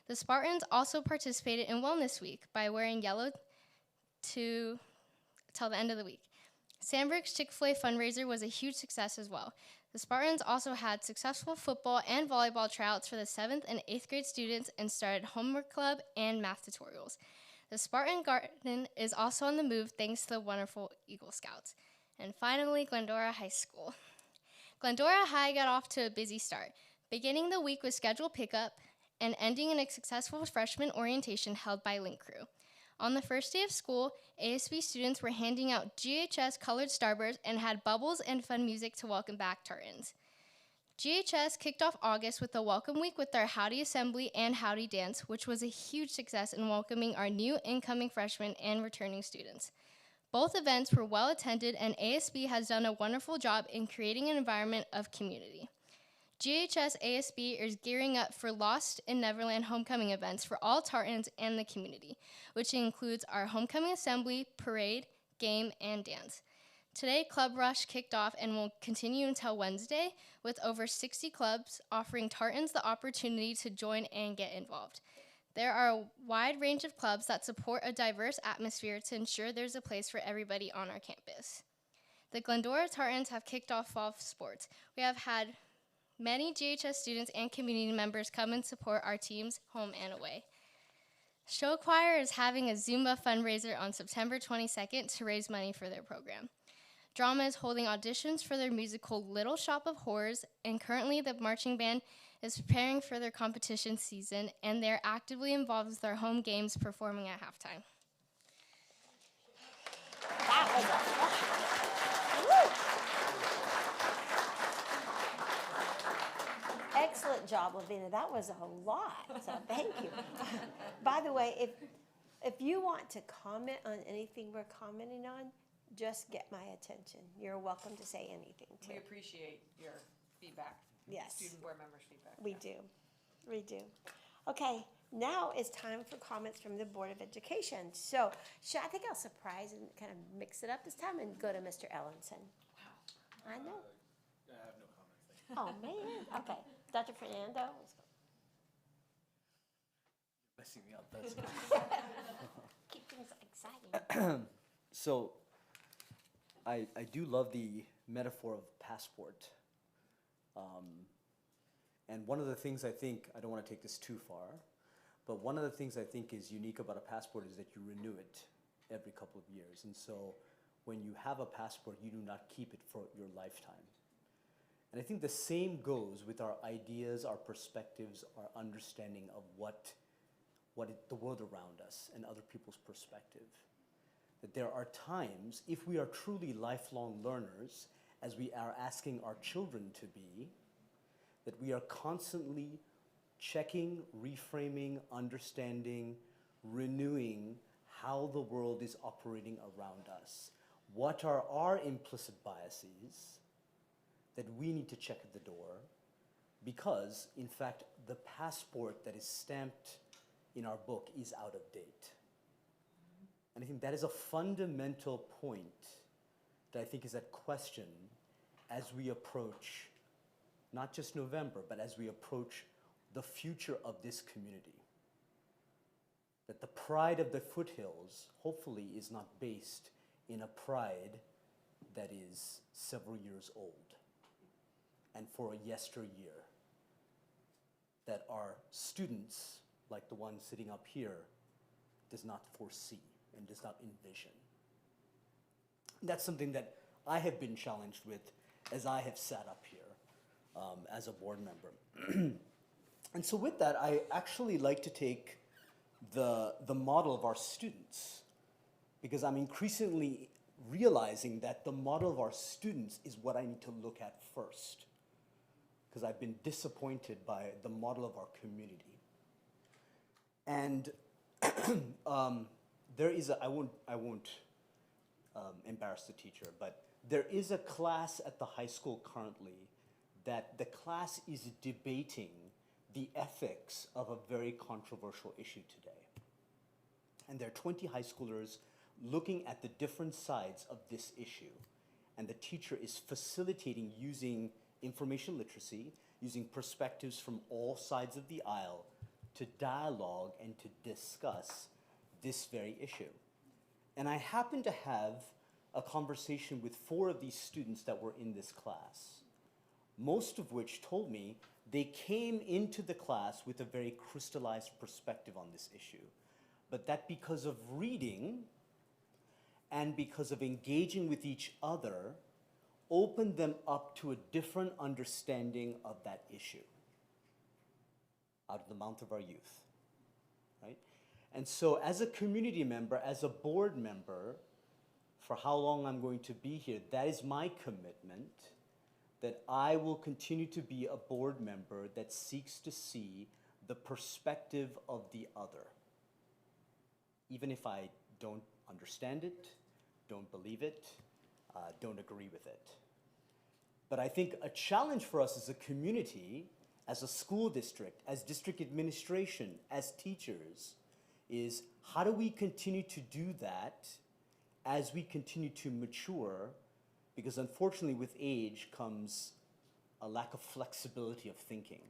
The Spartans also participated in Wellness Week by wearing yellow till the end of the week. Sandburg's Chick-fil-A fundraiser was a huge success as well. The Spartans also had successful football and volleyball tryouts for the 7th and 8th grade students and started homework club and math tutorials. The Spartan Garden is also on the move thanks to the wonderful Eagle Scouts. And finally, Glendora High School. Glendora High got off to a busy start, beginning the week with scheduled pickup and ending in a successful freshman orientation held by Link Crew. On the first day of school, ASB students were handing out GHS colored Starbursts and had bubbles and fun music to welcome back Tartans. GHS kicked off August with a welcome week with their Howdy Assembly and Howdy Dance, which was a huge success in welcoming our new incoming freshmen and returning students. Both events were well attended, and ASB has done a wonderful job in creating an environment of community. GHS ASB is gearing up for Lost in Neverland homecoming events for all Tartans and the community, which includes our homecoming assembly, parade, game, and dance. Today, Club Rush kicked off and will continue until Wednesday with over 60 clubs offering Tartans the opportunity to join and get involved. There are a wide range of clubs that support a diverse atmosphere to ensure there's a place for everybody on our campus. The Glendora Tartans have kicked off fall sports. We have had many GHS students and community members come and support our teams home and away. Show Choir is having a Zumba fundraiser on September 22nd to raise money for their program. Drama is holding auditions for their musical Little Shop of Horrors, and currently the marching band is preparing for their competition season, and they're actively involved with their home games performing at halftime. Excellent job, Lavina. That was a lot, so thank you. By the way, if you want to comment on anything we're commenting on, just get my attention. You're welcome to say anything, too. We appreciate your feedback. Yes. Student board members' feedback. We do. We do. Okay, now it's time for comments from the Board of Education. So, I think I'll surprise and kind of mix it up this time and go to Mr. Ellenson. Wow. I know. I have no comments. Oh, man. Okay. Dr. Fernando? Messing me up. That's Keep things exciting. So, I do love the metaphor of passport. And one of the things I think, I don't want to take this too far, but one of the things I think is unique about a passport is that you renew it every couple of years. And so when you have a passport, you do not keep it for your lifetime. And I think the same goes with our ideas, our perspectives, our understanding of the world around us and other people's perspective. That there are times, if we are truly lifelong learners, as we are asking our children to be, that we are constantly checking, reframing, understanding, renewing how the world is operating around us. What are our implicit biases that we need to check at the door? Because, in fact, the passport that is stamped in our book is out of date. And I think that is a fundamental point that I think is at question as we approach not just November, but as we approach the future of this community. That the pride of the foothills, hopefully, is not based in a pride that is several years old and for a yesteryear. That our students, like the one sitting up here, does not foresee and does not envision. That's something that I have been challenged with as I have sat up here as a board member. And so with that, I actually like to take the model of our students, because I'm increasingly realizing that the model of our students is what I need to look at first, because I've been disappointed by the model of our community. And there is I won't embarrass the teacher, but there is a class at the high school currently that the class is debating the ethics of a very controversial issue today. And there are 20 high schoolers looking at the different sides of this issue. And the teacher is facilitating using information literacy, using perspectives from all sides of the aisle to dialogue and to discuss this very issue. And I happened to have a conversation with 4 of these students that were in this class, most of which told me they came into the class with a very crystallized perspective on this issue, but that because of reading and because of engaging with each other, opened them up to a different understanding of that issue out of the mouth of our youth, right? And so as a community member, as a board member, for how long I'm going to be here, that is my commitment, that I will continue to be a board member that seeks to see the perspective of the other, even if I don't understand it, don't believe it, don't agree with it. But I think a challenge for us as a community, as a school district, as district administration, as teachers, is how do we continue to do that as we continue to mature Because unfortunately, with age comes a lack of flexibility of thinking.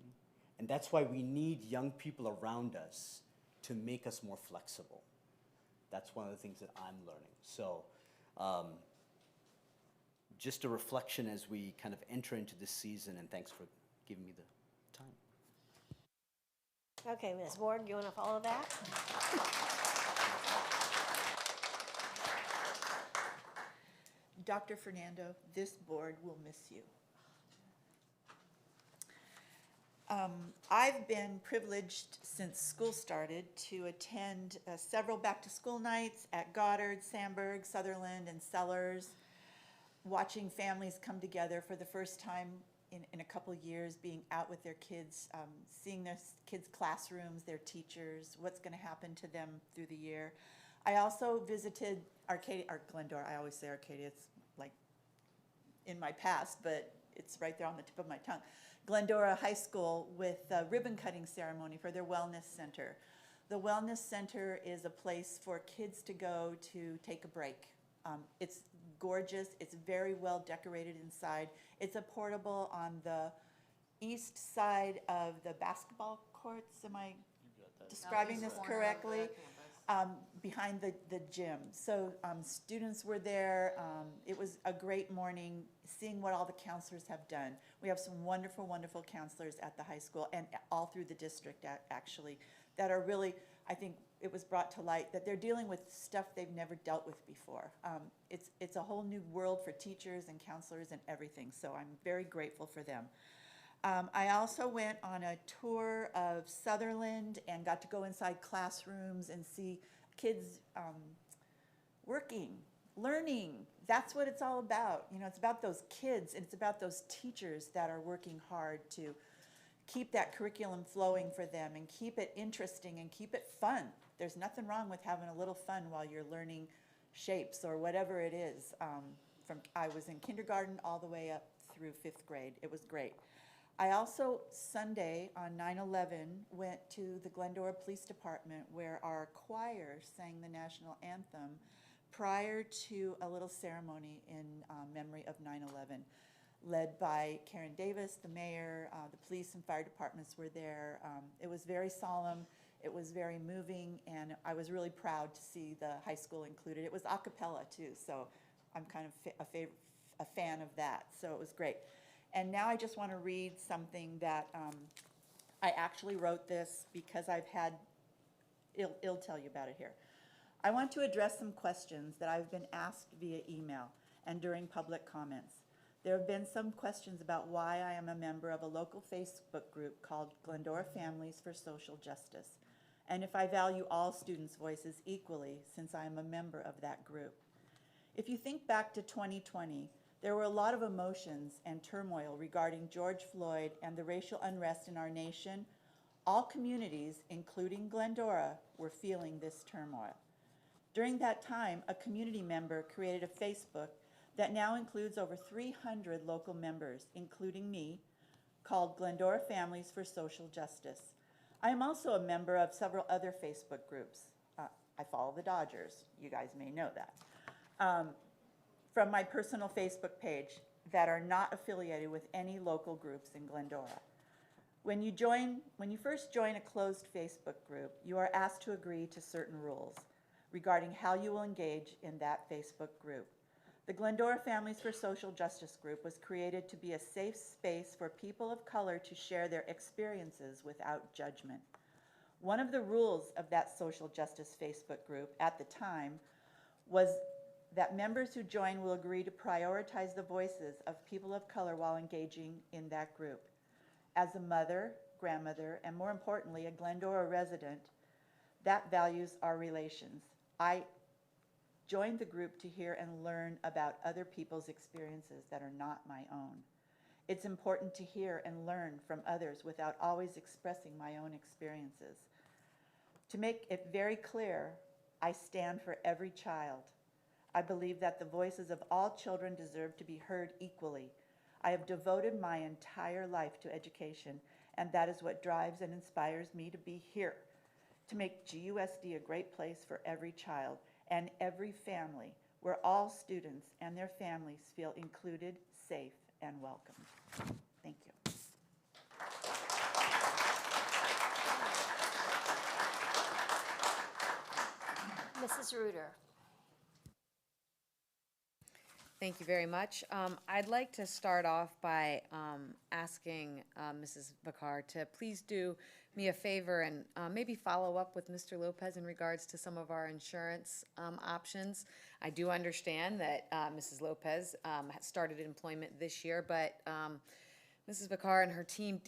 And that's why we need young people around us to make us more flexible. That's one of the things that I'm learning. So just a reflection as we kind of enter into this season, and thanks for giving me the time. Okay, Ms. Ward, you want to follow that? Dr. Fernando, this board will miss you. I've been privileged since school started to attend several back-to-school nights at Goddard, Sandburg, Sutherland, and Sellers, watching families come together for the first time in a couple years, being out with their kids, seeing their kids' classrooms, their teachers, what's going to happen to them through the year. I also visited Arcadia, or Glendora. I always say Arcadia. It's like in my past, but it's right there on the tip of my tongue. Glendora High School with a ribbon cutting ceremony for their wellness center. The wellness center is a place for kids to go to take a break. It's gorgeous. It's very well decorated inside. It's a portable on the east side of the basketball courts. Am I describing this correctly? Behind the gym. So students were there. It was a great morning, seeing what all the counselors have done. We have some wonderful, wonderful counselors at the high school and all through the district, actually, that are really, I think it was brought to light that they're dealing with stuff they've never dealt with before. It's a whole new world for teachers and counselors and everything, so I'm very grateful for them. I also went on a tour of Sutherland and got to go inside classrooms and see kids working, learning. That's what it's all about. You know, it's about those kids and it's about those teachers that are working hard to keep that curriculum flowing for them and keep it interesting and keep it fun. There's nothing wrong with having a little fun while you're learning shapes or whatever it is. I was in kindergarten all the way up through 5th grade. It was great. I also, Sunday on 9/11, went to the Glendora Police Department where our choir sang the national anthem prior to a little ceremony in memory of 9/11, led by Karen Davis, the mayor. The police and fire departments were there. It was very solemn. It was very moving, and I was really proud to see the high school included. It was a cappella too, so I'm kind of a fan of that, so it was great. And now I just want to read something that I actually wrote this because I've had, it'll tell you about it here. I want to address some questions that I've been asked via email and during public comments. There have been some questions about why I am a member of a local Facebook group called Glendora Families for Social Justice, and if I value all students' voices equally since I am a member of that group. If you think back to 2020, there were a lot of emotions and turmoil regarding George Floyd and the racial unrest in our nation. All communities, including Glendora, were feeling this turmoil. During that time, a community member created a Facebook that now includes over 300 local members, including me, called Glendora Families for Social Justice. I am also a member of several other Facebook groups. I follow the Dodgers. You guys may know that. From my personal Facebook page that are not affiliated with any local groups in Glendora. When you first join a closed Facebook group, you are asked to agree to certain rules regarding how you will engage in that Facebook group. The Glendora Families for Social Justice group was created to be a safe space for people of color to share their experiences without judgment. One of the rules of that social justice Facebook group at the time was that members who join will agree to prioritize the voices of people of color while engaging in that group. As a mother, grandmother, and more importantly, a Glendora resident, that values our relations. I joined the group to hear and learn about other people's experiences that are not my own. It's important to hear and learn from others without always expressing my own experiences. To make it very clear, I stand for every child. I believe that the voices of all children deserve to be heard equally. I have devoted my entire life to education, and that is what drives and inspires me to be here, to make GUSD a great place for every child and every family, where all students and their families feel included, safe, and welcomed. Thank you. Mrs. Reuter. Thank you very much. I'd like to start off by asking Mrs. Vicar to please do me a favor and maybe follow up with Mr. Lopez in regards to some of our insurance options. I do understand that Mrs. Lopez has started employment this year, but Mrs. Vicar and her team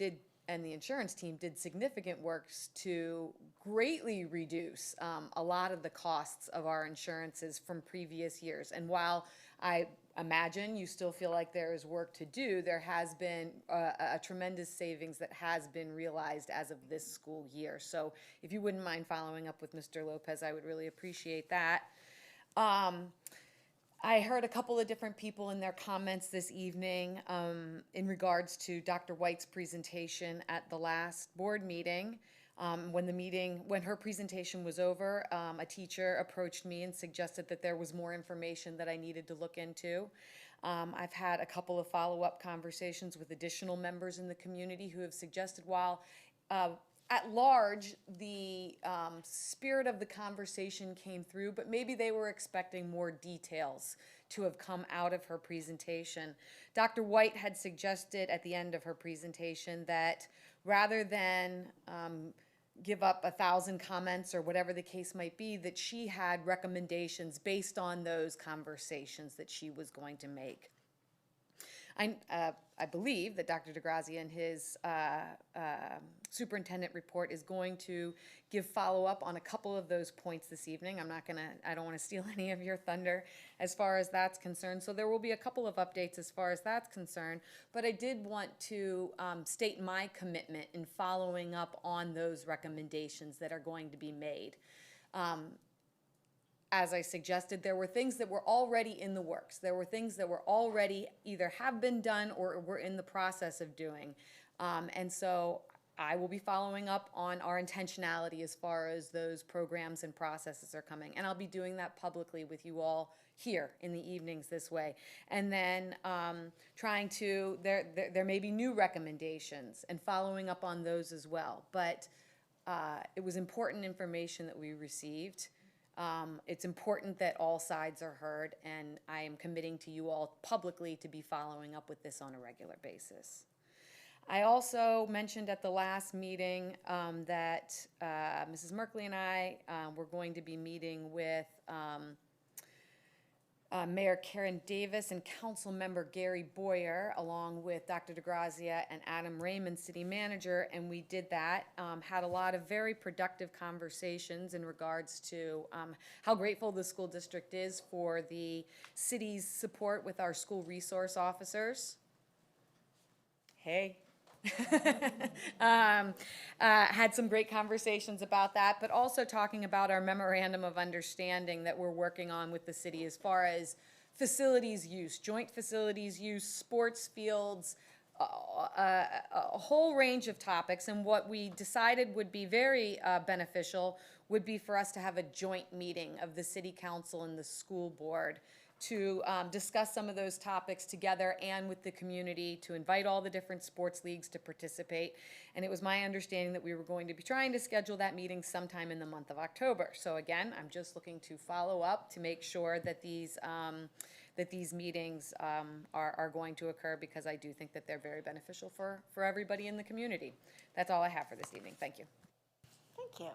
and the insurance team did significant works to greatly reduce a lot of the costs of our insurances from previous years. And while I imagine you still feel like there is work to do, there has been a tremendous savings that has been realized as of this school year. So if you wouldn't mind following up with Mr. Lopez, I would really appreciate that. I heard a couple of different people in their comments this evening in regards to Dr. White's presentation at the last board meeting. When her presentation was over, a teacher approached me and suggested that there was more information that I needed to look into. I've had a couple of follow-up conversations with additional members in the community who have suggested while at large, the spirit of the conversation came through, but maybe they were expecting more details to have come out of her presentation. Dr. White had suggested at the end of her presentation that rather than give up 1,000 comments or whatever the case might be, that she had recommendations based on those conversations that she was going to make. I believe that Dr. DeGrazia in his superintendent report is going to give follow-up on a couple of those points this evening. I don't want to steal any of your thunder as far as that's concerned. So there will be a couple of updates as far as that's concerned. But I did want to state my commitment in following up on those recommendations that are going to be made. As I suggested, there were things that were already in the works. There were things that were already either have been done or were in the process of doing. And so I will be following up on our intentionality as far as those programs and processes are coming. And I'll be doing that publicly with you all here in the evenings this way. And then there may be new recommendations and following up on those as well. But it was important information that we received. It's important that all sides are heard, and I am committing to you all publicly to be following up with this on a regular basis. I also mentioned at the last meeting that Mrs. Merkley and I were going to be meeting with Mayor Karen Davis and Council Member Gary Boyer, along with Dr. DeGrazia and Adam Raymond, City Manager, and we did that. Had a lot of very productive conversations in regards to how grateful the school district is for the city's support with our school resource officers. Hey. Had some great conversations about that, but also talking about our memorandum of understanding that we're working on with the city as far as facilities use, joint facilities use, sports fields, a whole range of topics. And what we decided would be very beneficial would be for us to have a joint meeting of the city council and the school board to discuss some of those topics together and with the community, to invite all the different sports leagues to participate. And it was my understanding that we were going to be trying to schedule that meeting sometime in the month of October. So again, I'm just looking to follow up to make sure that these meetings are going to occur, because I do think that they're very beneficial for everybody in the community. That's all I have for this evening. Thank you. Thank you.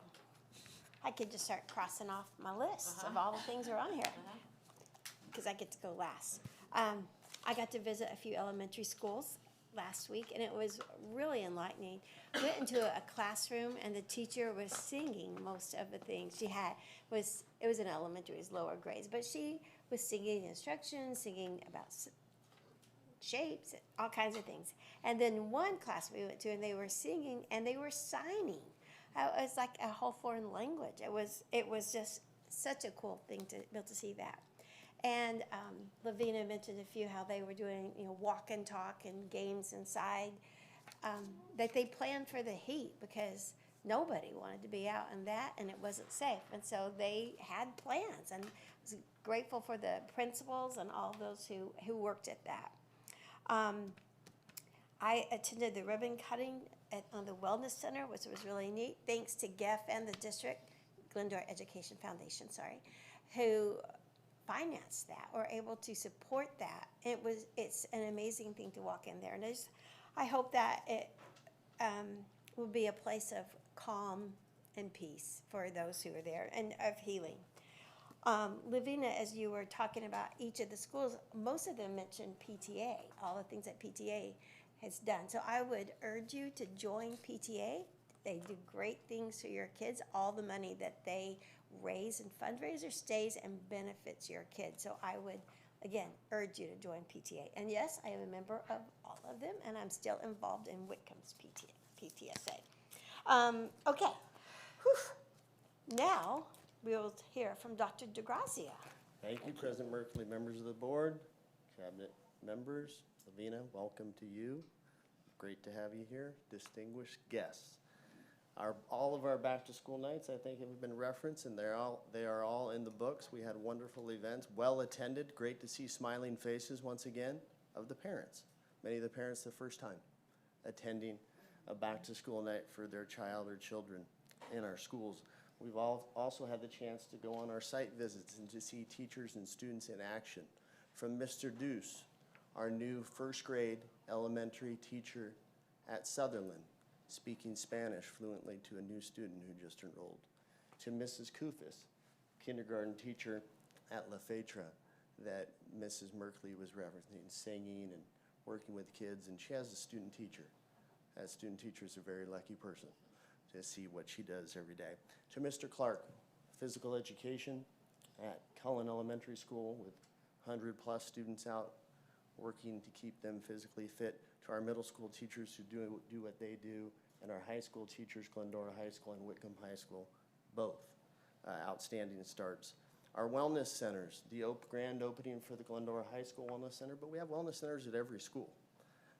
I could just start crossing off my list of all the things that are on here, because I get to go last. I got to visit a few elementary schools last week, and it was really enlightening. I went into a classroom, and the teacher was singing most of the things she had. It was in elementary, it was lower grades, but she was singing instructions, singing about shapes, all kinds of things. And then one class we went to, and they were singing, and they were signing. It was like a whole foreign language. It was just such a cool thing to be able to see that. And Lavina mentioned a few how they were doing, walk and talk and games inside, that they planned for the heat because nobody wanted to be out in that, and it wasn't safe. And so they had plans, and it was grateful for the principals and all those who worked at that. I attended the ribbon cutting on the Wellness Center, which was really neat, thanks to GEF and the district, Glendora Education Foundation, who financed that or able to support that. It's an amazing thing to walk in there. And I hope that it will be a place of calm and peace for those who are there and of healing. Living, as you were talking about each of the schools, most of them mentioned PTA, all the things that PTA has done. So I would urge you to join PTA. They do great things for your kids. All the money that they raise in fundraiser stays and benefits your kids. So I would, again, urge you to join PTA. And yes, I am a member of all of them, and I'm still involved in Whitcomb's PTSA. Okay. Whew. Now we'll hear from Dr. DeGrazia. Thank you, President Merkley, members of the board, cabinet members. Lavina, welcome to you. Great to have you here. Distinguished guests. All of our back-to-school nights, I think, have been referenced, and they are all in the books. We had wonderful events, well-attended. Great to see smiling faces once again of the parents. Many of the parents the first time attending a back-to-school night for their child or children in our schools. We've also had the chance to go on our site visits and to see teachers and students in action. From Mr. Deuce, our new first grade elementary teacher at Sutherland, speaking Spanish fluently to a new student who just enrolled, to Mrs. Kufis, kindergarten teacher at La Fetra that Mrs. Merkley was referencing, singing and working with kids, and she has a student teacher. That student teacher is a very lucky person to see what she does every day. To Mr. Clark, physical education at Cullen Elementary School with 100+ students out working to keep them physically fit, to our middle school teachers who do what they do, and our high school teachers, Glendora High School and Whitcomb High School, both outstanding starts. Our wellness centers, the grand opening for the Glendora High School Wellness Center, but we have wellness centers at every school.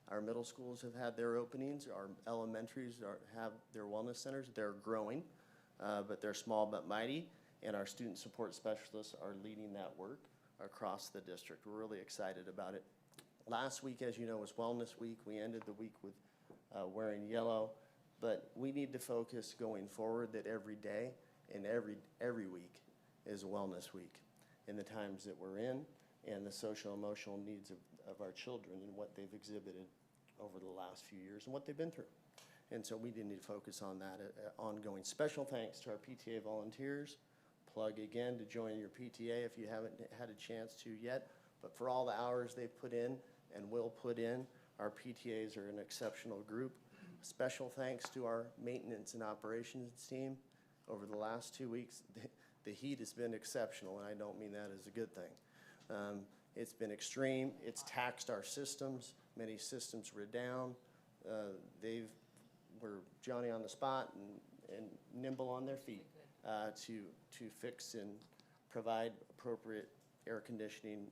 Our middle schools have had their openings, our elementaries have their wellness centers. They're growing, but they're small but mighty, and our student support specialists are leading that work across the district. We're really excited about it. Last week, as you know, was Wellness Week. We ended the week with wearing yellow, but we need to focus going forward that every day and every week is a Wellness Week in the times that we're in and the social emotional needs of our children and what they've exhibited over the last few years and what they've been through. And so we do need to focus on that ongoing. Special thanks to our PTA volunteers. Plug again to join your PTA if you haven't had a chance to yet. But for all the hours they've put in and will put in, our PTAs are an exceptional group. Special thanks to our maintenance and operations team. Over the last 2 weeks, the heat has been exceptional, and I don't mean that as a good thing. It's been extreme. It's taxed our systems. Many systems were down. They were Johnny on the spot and nimble on their feet to fix and provide appropriate air conditioning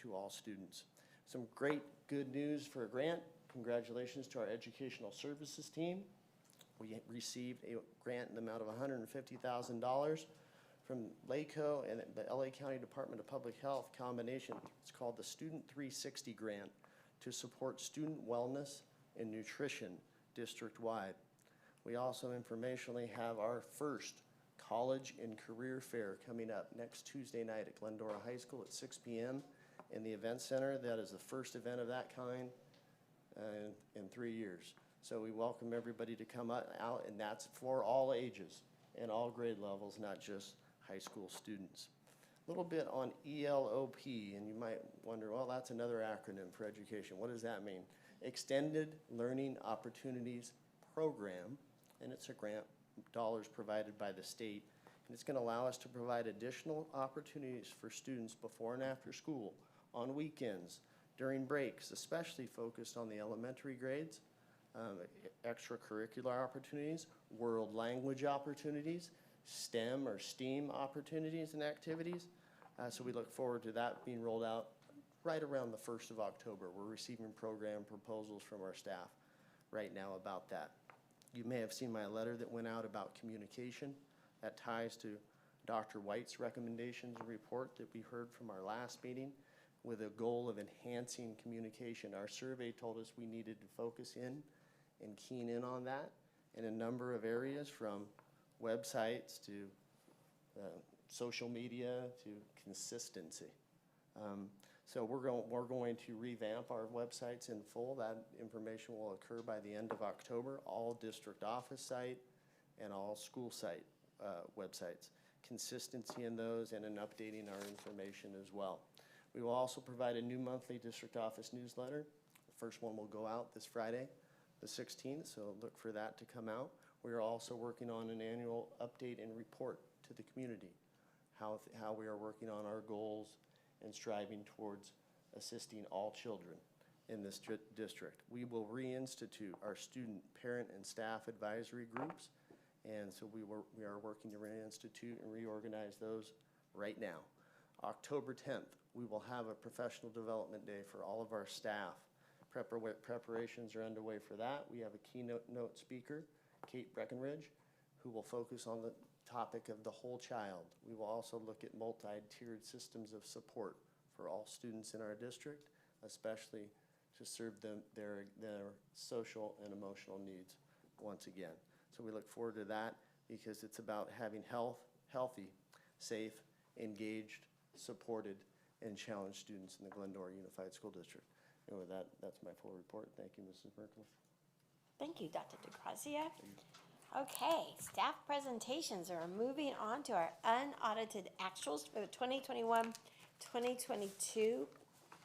to all students. Some great good news for a grant. Congratulations to our educational services team. We received a grant in the amount of $150,000 from LACO and the LA County Department of Public Health combination. It's called the Student 360 Grant to support student wellness and nutrition district-wide. We also informationally have our first college and career fair coming up next Tuesday night at Glendora High School at 6 p.m. in the event center. That is the first event of that kind in 3 years. So we welcome everybody to come out, and that's for all ages and all grade levels, not just high school students. A little bit on ELOP, and you might wonder, well, that's another acronym for education. What does that mean? Extended Learning Opportunities Program, and it's a grant, dollars provided by the state, and it's going to allow us to provide additional opportunities for students before and after school, on weekends, during breaks, especially focused on the elementary grades, extracurricular opportunities, world language opportunities, STEM or STEAM opportunities and activities. So we look forward to that being rolled out right around the 1st of October. We're receiving program proposals from our staff right now about that. You may have seen my letter that went out about communication. That ties to Dr. White's recommendations and report that we heard from our last meeting with a goal of enhancing communication. Our survey told us we needed to focus in and keen in on that in a number of areas, from websites to social media to consistency. So we're going to revamp our websites in full. That information will occur by the end of October, all district office site and all school site websites. Consistency in those and in updating our information as well. We will also provide a new monthly district office newsletter. The first one will go out this Friday, the 16th, so look for that to come out. We are also working on an annual update and report to the community, how we are working on our goals and striving towards assisting all children in this district. We will reinstitute our student, parent, and staff advisory groups, and so we are working to reinstitute and reorganize those right now. October 10th, we will have a professional development day for all of our staff. Preparations are underway for that. We have a keynote speaker, Kate Breckenridge, who will focus on the topic of the whole child. We will also look at multi-tiered systems of support for all students in our district, especially to serve their social and emotional needs once again. So we look forward to that because it's about having healthy, safe, engaged, supported, and challenged students in the Glendora Unified School District. And with that, that's my full report. Thank you, Mrs. Merkel. Thank you, Dr. DeGrazia. Okay, staff presentations are moving on to our unaudited actuals for the 2021-2022,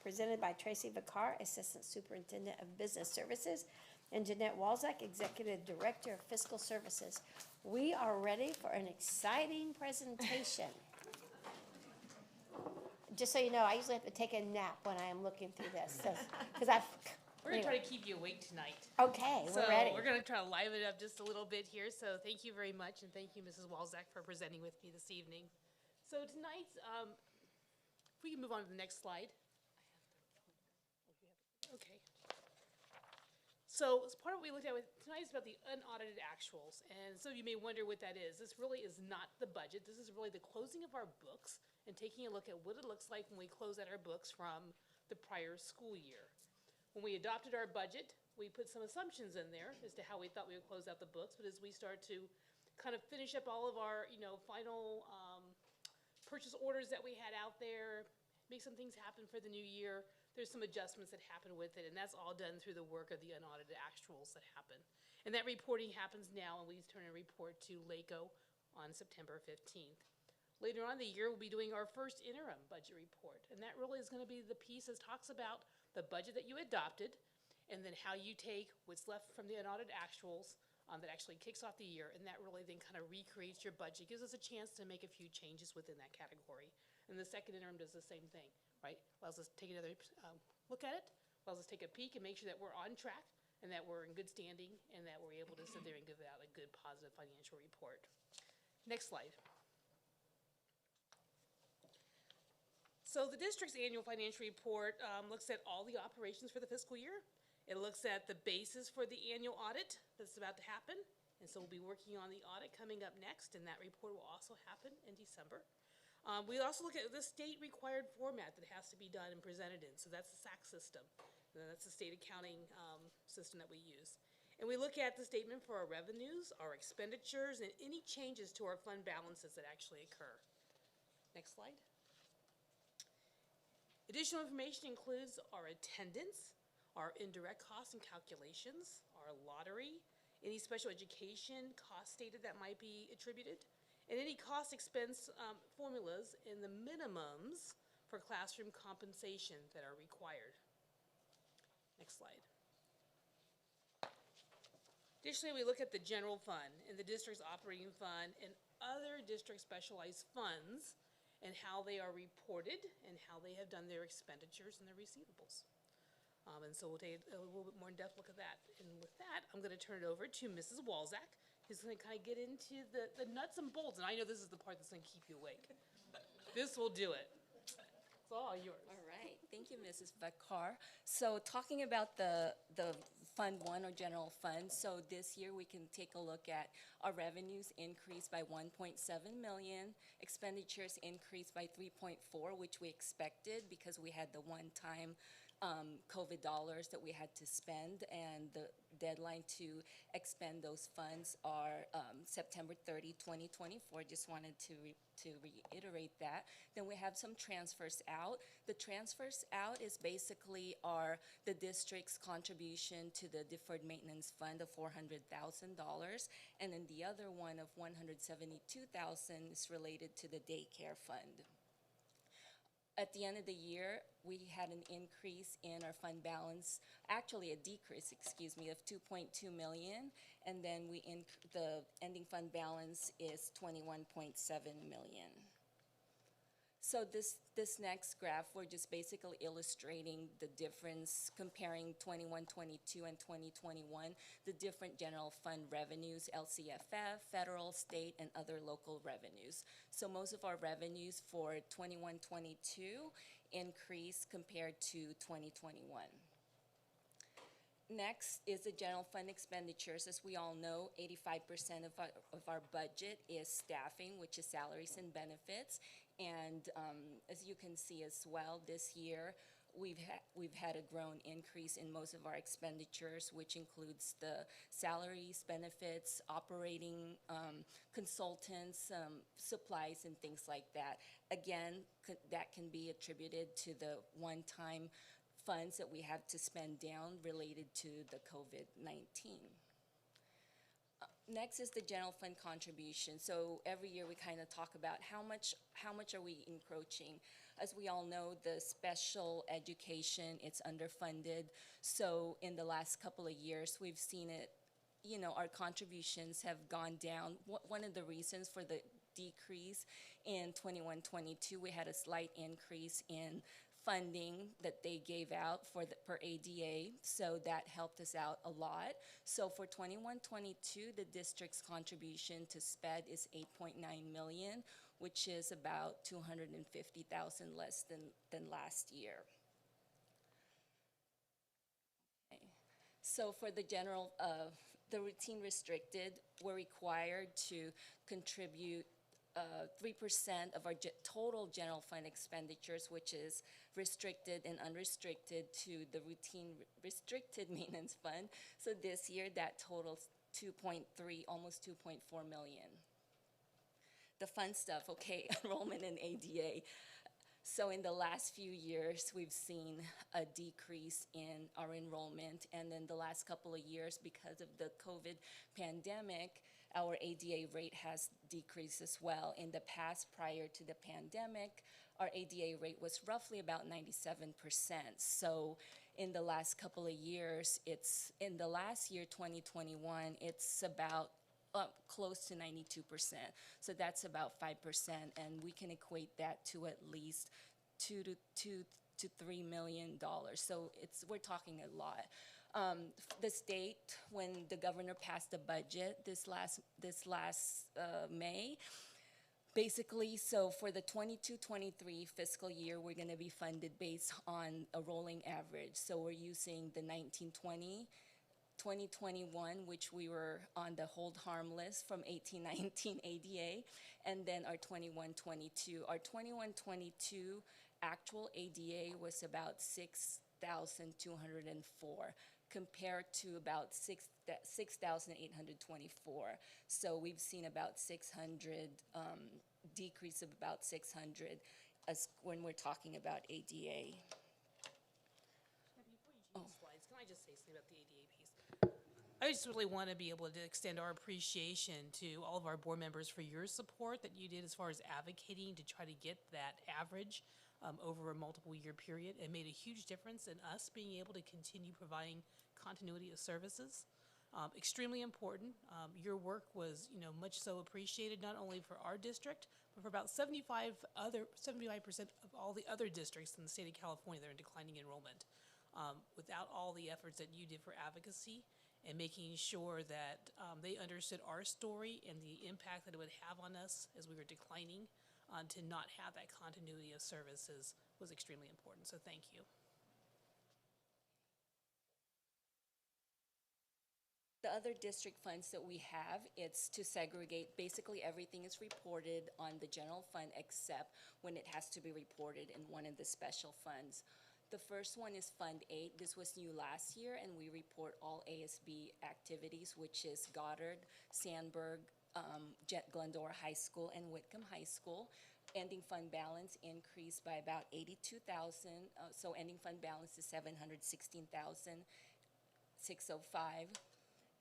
presented by Tracy Vicar, Assistant Superintendent of Business Services, and Jeanette Walczak, Executive Director of Fiscal Services. We are ready for an exciting presentation. Just so you know, I usually have to take a nap when I am looking through this, because We're going to try to keep you awake tonight. Okay, we're ready. We're going to try to liven it up just a little bit here. So thank you very much, and thank you, Mrs. Walczak, for presenting with me this evening. So tonight, if we can move on to the next slide. Okay. So as part of what we looked at tonight is about the unaudited actuals. And some of you may wonder what that is. This really is not the budget. This is really the closing of our books and taking a look at what it looks like when we close out our books from the prior school year. When we adopted our budget, we put some assumptions in there as to how we thought we would close out the books. But as we start to kind of finish up all of our, final purchase orders that we had out there, make some things happen for the new year, there's some adjustments that happen with it, and that's all done through the work of the unaudited actuals that happen. And that reporting happens now, and we turn a report to LACO on September 15th. Later on in the year, we'll be doing our first interim budget report, and that really is going to be the piece that talks about the budget that you adopted, and then how you take what's left from the unaudited actuals that actually kicks off the year, and that really then kind of recreates your budget, gives us a chance to make a few changes within that category. And the second interim does the same thing, right? Allows us to take another look at it, allows us to take a peek and make sure that we're on track and that we're in good standing and that we're able to sit there and give out a good, positive financial report. Next slide. So the district's annual financial report looks at all the operations for the fiscal year. It looks at the basis for the annual audit that's about to happen. And so we'll be working on the audit coming up next, and that report will also happen in December. We also look at the state-required format that has to be done and presented in. So that's the SAC system. And that's the state accounting system that we use. And we look at the statement for our revenues, our expenditures, and any changes to our fund balances that actually occur. Next slide. Additional information includes our attendance, our indirect costs and calculations, our lottery, any special education cost stated that might be attributed, and any cost expense formulas and the minimums for classroom compensation that are required. Next slide. Additionally, we look at the general fund and the district's operating fund and other district specialized funds and how they are reported and how they have done their expenditures and their receivables. And so we'll take a little bit more in-depth look at that. And with that, I'm going to turn it over to Mrs. Walczak, who's going to kind of get into the nuts and bolts. And I know this is the part that's going to keep you awake. This will do it. It's all yours. All right. Thank you, Mrs. Vicar. So talking about the Fund 1 or general fund. So this year we can take a look at our revenues increased by 1.7 million, expenditures increased by 3.4, which we expected because we had the one-time COVID dollars that we had to spend, and the deadline to expend those funds are September 30, 2024. Just wanted to reiterate that. Then we have some transfers out. The transfers out is basically the district's contribution to the deferred maintenance fund of $400,000, and then the other one of $172,000 is related to the daycare fund. At the end of the year, we had an increase in our fund balance, actually a decrease, excuse me, of 2.2 million, and then the ending fund balance is 21.7 million. So this next graph, we're just basically illustrating the difference, comparing 21-22 and 2021, the different general fund revenues, LCFF, federal, state, and other local revenues. So most of our revenues for 21-22 increased compared to 2021. Next is the general fund expenditures. As we all know, 85% of our budget is staffing, which is salaries and benefits. And as you can see as well, this year we've had a grown increase in most of our expenditures, which includes the salaries, benefits, operating consultants, supplies, and things like that. Again, that can be attributed to the one-time funds that we have to spend down related to the COVID-19. Next is the general fund contribution. So every year we kind of talk about how much are we encroaching. As we all know, the special education, it's underfunded. So in the last couple of years, we've seen it, our contributions have gone down. One of the reasons for the decrease in 21-22, we had a slight increase in funding that they gave out per ADA, so that helped us out a lot. So for 21-22, the district's contribution to SPED is 8.9 million, which is about 250,000 less than last year. Okay. So for the general, the routine restricted, we're required to contribute 3% of our total general fund expenditures, which is restricted and unrestricted, to the routine restricted maintenance fund. So this year that totals 2.3, almost 2.4 million. The fun stuff, okay, enrollment in ADA. So in the last few years, we've seen a decrease in our enrollment, and then the last couple of years, because of the COVID pandemic, our ADA rate has decreased as well. In the past, prior to the pandemic, our ADA rate was roughly about 97%. So in the last couple of years, in the last year, 2021, it's about close to 92%. So that's about 5%, and we can equate that to at least $2 to $3 million. So we're talking a lot. The state, when the governor passed the budget this last May, basically, so for the 22-23 fiscal year, we're going to be funded based on a rolling average. So we're using the 1920, 2021, which we were on the hold harm list from 1819 ADA, and then our 21-22. Our 21-22 actual ADA was about 6,204 compared to about 6,824. So we've seen about 600, decrease of about 600 as when we're talking about ADA. Before you change slides, can I just say something about the ADA piece? I just really want to be able to extend our appreciation to all of our board members for your support that you did as far as advocating to try to get that average over a multiple year period. It made a huge difference in us being able to continue providing continuity of services. Extremely important. Your work was, much so appreciated, not only for our district, but for about 75% of all the other districts in the state of California that are in declining enrollment. Without all the efforts that you did for advocacy and making sure that they understood our story and the impact that it would have on us as we were declining, to not have that continuity of services was extremely important. So thank you. The other district funds that we have, it's to segregate, basically everything is reported on the general fund except when it has to be reported in one of the special funds. The first one is Fund 8. This was new last year, and we report all ASB activities, which is Goddard, Sandburg, Glendora High School, and Whitcomb High School. Ending fund balance increased by about 82,000, so ending fund balance is 716,605.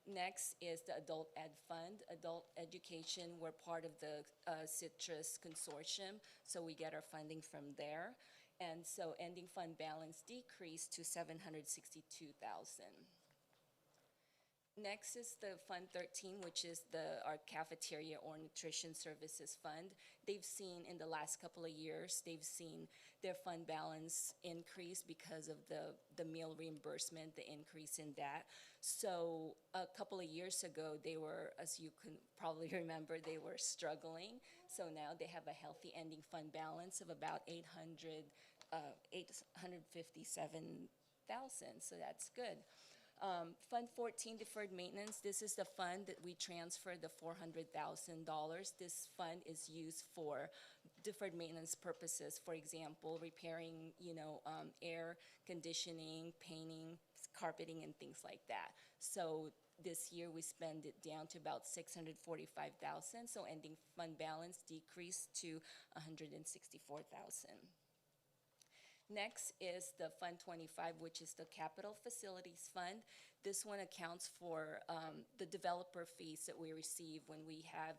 Next is the Adult Ed Fund. Adult Education, we're part of the Citrus Consortium, so we get our funding from there. And so ending fund balance decreased to 762,000. Next is the Fund 13, which is our cafeteria or nutrition services fund. They've seen in the last couple of years, they've seen their fund balance increase because of the meal reimbursement, the increase in that. So a couple of years ago, they were, as you can probably remember, they were struggling. So now they have a healthy ending fund balance of about 857,000, so that's good. Fund 14, deferred maintenance, this is the fund that we transfer the $400,000. This fund is used for deferred maintenance purposes, for example, repairing, air conditioning, painting, carpeting, and things like that. So this year we spend it down to about $645,000, so ending fund balance decreased to $164,000. Next is the Fund 25, which is the Capital Facilities Fund. This one accounts for the developer fees that we receive when we have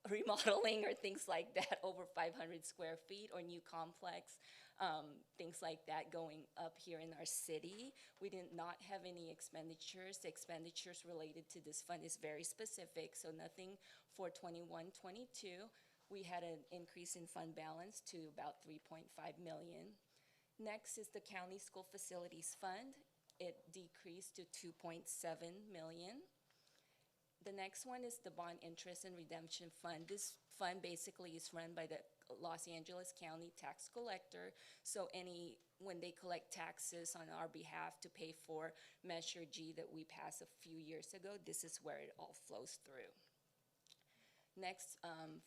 remodeling or things like that over 500 square feet or new complex, things like that going up here in our city. We did not have any expenditures. The expenditures related to this fund is very specific, so nothing for 21-22. We had an increase in fund balance to about $3.5 million. Next is the County School Facilities Fund. It decreased to $2.7 million. The next one is the Bond Interest and Redemption Fund. This fund basically is run by the Los Angeles County tax collector. So when they collect taxes on our behalf to pay for Measure G that we passed a few years ago, this is where it all flows through. Next,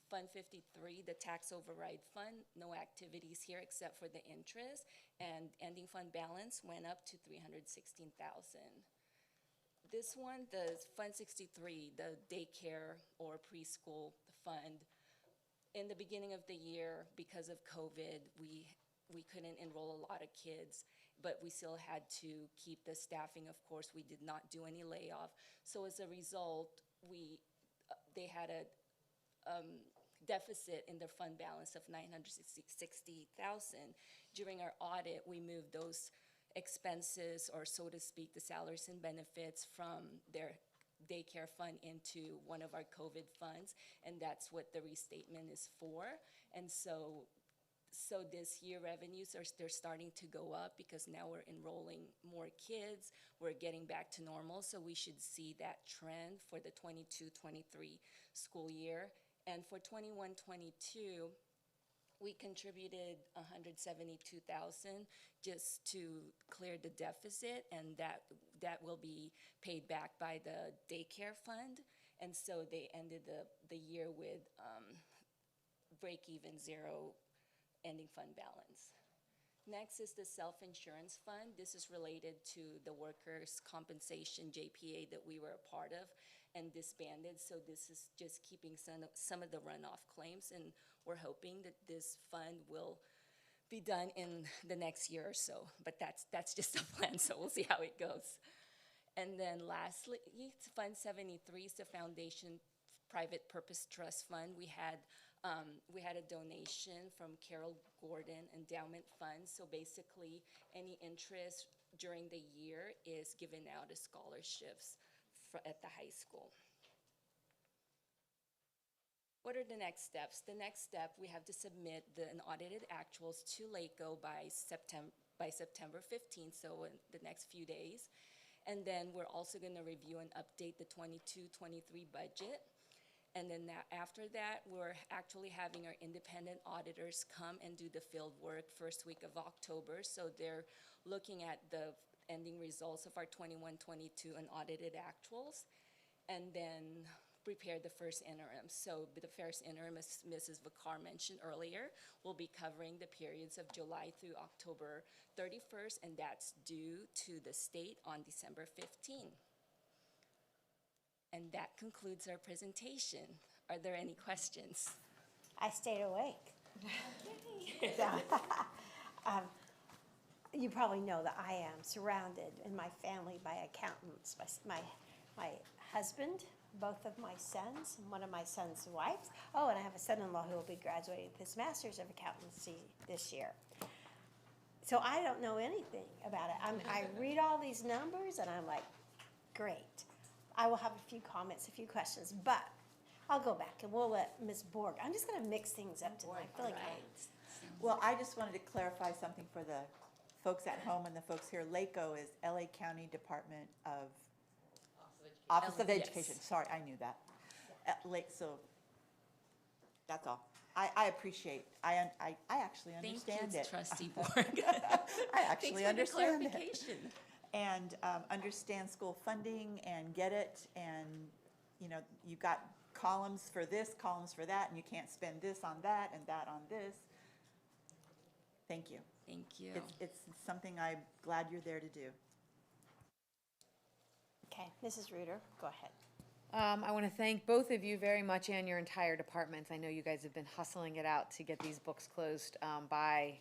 Fund 53, the Tax Override Fund. No activities here except for the interest, and ending fund balance went up to $316,000. This one, the Fund 63, the daycare or preschool fund. In the beginning of the year, because of COVID, we couldn't enroll a lot of kids, but we still had to keep the staffing. Of course, we did not do any layoff. So as a result, they had a deficit in their fund balance of $960,000. During our audit, we moved those expenses, or so to speak, the salaries and benefits from their daycare fund into one of our COVID funds, and that's what the restatement is for. And so this year revenues they're starting to go up because now we're enrolling more kids, we're getting back to normal, so we should see that trend for the 22-23 school year. And for 21-22, we contributed $172,000 just to clear the deficit, and that will be paid back by the daycare fund. And so they ended the year with break-even, zero ending fund balance. Next is the self-insurance fund. This is related to the workers' compensation JPA that we were a part of and disbanded. So this is just keeping some of the runoff claims, and we're hoping that this fund will be done in the next year or so. But that's just a plan, so we'll see how it goes. And then lastly, Fund 73 is the Foundation Private Purpose Trust Fund. We had a donation from Carol Gordon Endowment Fund. So basically, any interest during the year is given out as scholarships at the high school. What are the next steps? The next step, we have to submit the unaudited actuals to LACO by September 15th, so in the next few days. And then we're also going to review and update the 22-23 budget. And then after that, we're actually having our independent auditors come and do the field work first week of October. So they're looking at the ending results of our 21-22 unaudited actuals, and then prepare the first interim. So the first interim, as Mrs. Vicar mentioned earlier, will be covering the periods of July through October 31st, and that's due to the state on December 15th. And that concludes our presentation. Are there any questions? I stayed awake. So, you probably know that I am surrounded in my family by accountants. My husband, both of my sons, and one of my son's wives. Oh, and I have a son-in-law who will be graduating with his master's of accountancy this year. So I don't know anything about it. I read all these numbers and I'm like, great. I will have a few comments, a few questions, but I'll go back and we'll let Ms. Borg. I'm just going to mix things up tonight. I feel like Well, I just wanted to clarify something for the folks at home and the folks here. LACO is LA County Department of Office of Education. Sorry, I knew that. So that's all. I appreciate. I actually understand Thank you, it. Trustee Borg. I actually understand Thanks for the clarification. And understand school funding and get it. And you know, you got columns for this, columns for that, and you can't spend this on that and that on this. Thank you. Thank you. It's something I'm glad you're there to do. Okay, Mrs. Reuter, go ahead. I want to thank both of you very much and your entire departments. I know you guys have been hustling it out to get these books closed by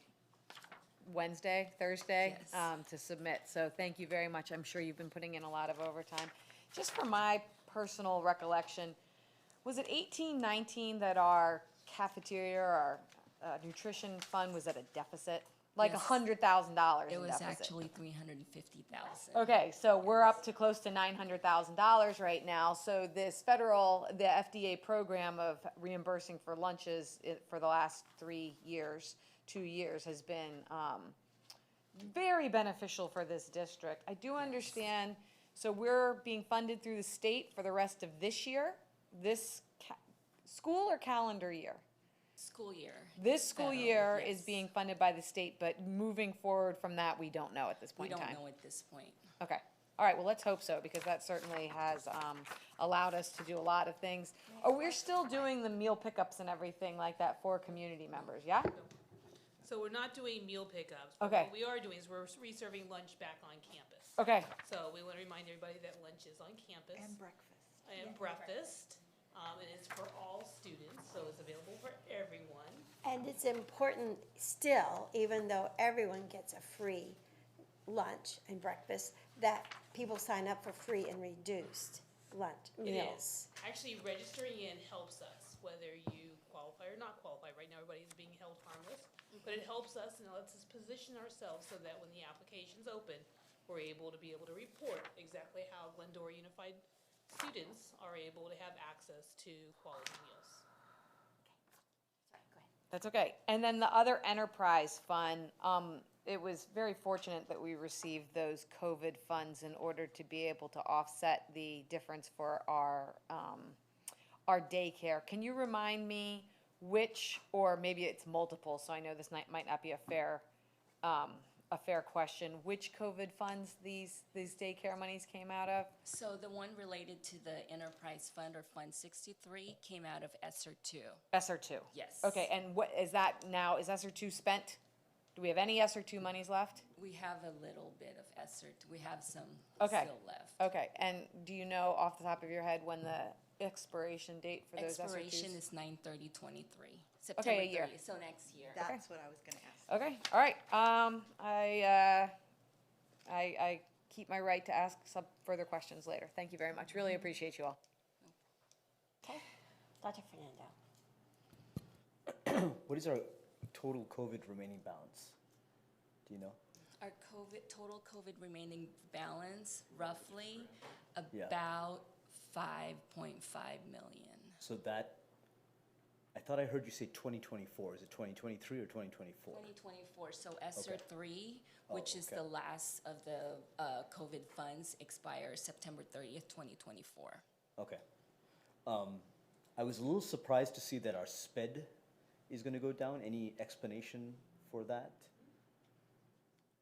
Thursday, to submit. So thank you very much. I'm sure you've been putting in a lot of overtime. Just for my personal recollection, was it 18-19 that our cafeteria or our nutrition fund was at a deficit? Like Yes. $100,000 It in was deficit. actually $350,000. Okay, so we're up to close to $900,000 right now. So the FDA program of reimbursing for lunches for the last 2 years has been very beneficial for this district. I do understand, so we're being funded through the state for the rest of this year, school or calendar year? School year. This school Federal, year yes. is being funded by the state, but moving forward from that, we don't know at this We point in don't time. know at this point. Okay, all right, well, let's hope so, because that certainly has allowed us to do a lot of things. Oh, we're still doing the meal pickups and everything like that for community members, yeah? So we're not doing meal pickups. But Okay. What we are doing is we're reserving lunch back on campus. Okay. So we want to remind everybody that lunch is on campus. And breakfast. And breakfast. And it's for all students, so it's available for everyone. And it's important still, even though everyone gets a free lunch and breakfast, that people sign up for free and reduced lunch It meals. is. Actually, registering in helps us, whether you qualify or not qualify. Right now, everybody's being held harmless, but it helps us and it lets us position ourselves so that when the application's open, we're able to report exactly how Glendora Unified students are able to have access to quality meals. That's okay. And then the other enterprise fund, it was very fortunate that we received those COVID funds in order to be able to offset the difference for our daycare. Can you remind me which, or maybe it's multiple, so I know this might not be a fair question, which COVID funds these daycare monies came out of? So the one related to the enterprise fund, or Fund 63, came out of ESSER 2. ESSER 2? Yes. Okay, and what is that now? Is ESSER 2 spent? Do we have any ESSER 2 monies left? We have a little bit of ESSER. We have some Okay. still left. Okay, and do you know off the top of your head when the expiration date for those ESSER 2s? Expiration is 9/30/23. Okay, September a year. 30th, so next year. That's what I was going to ask. Okay, all right. I keep my right to ask some further questions later. Thank you very much. Really appreciate you all. Okay, Dr. Fernando. What is our total COVID remaining balance? Do you know? Our total COVID remaining balance, roughly, Yeah. about 5.5 million. So that, I thought I heard you say 2024. Is it 2023 or 2024? 2024, so ESSER Okay. 3, Oh, which is okay. the last of the COVID funds, expires September 30th, 2024. Okay. I was a little surprised to see that our sped is going to go down. Any explanation for that?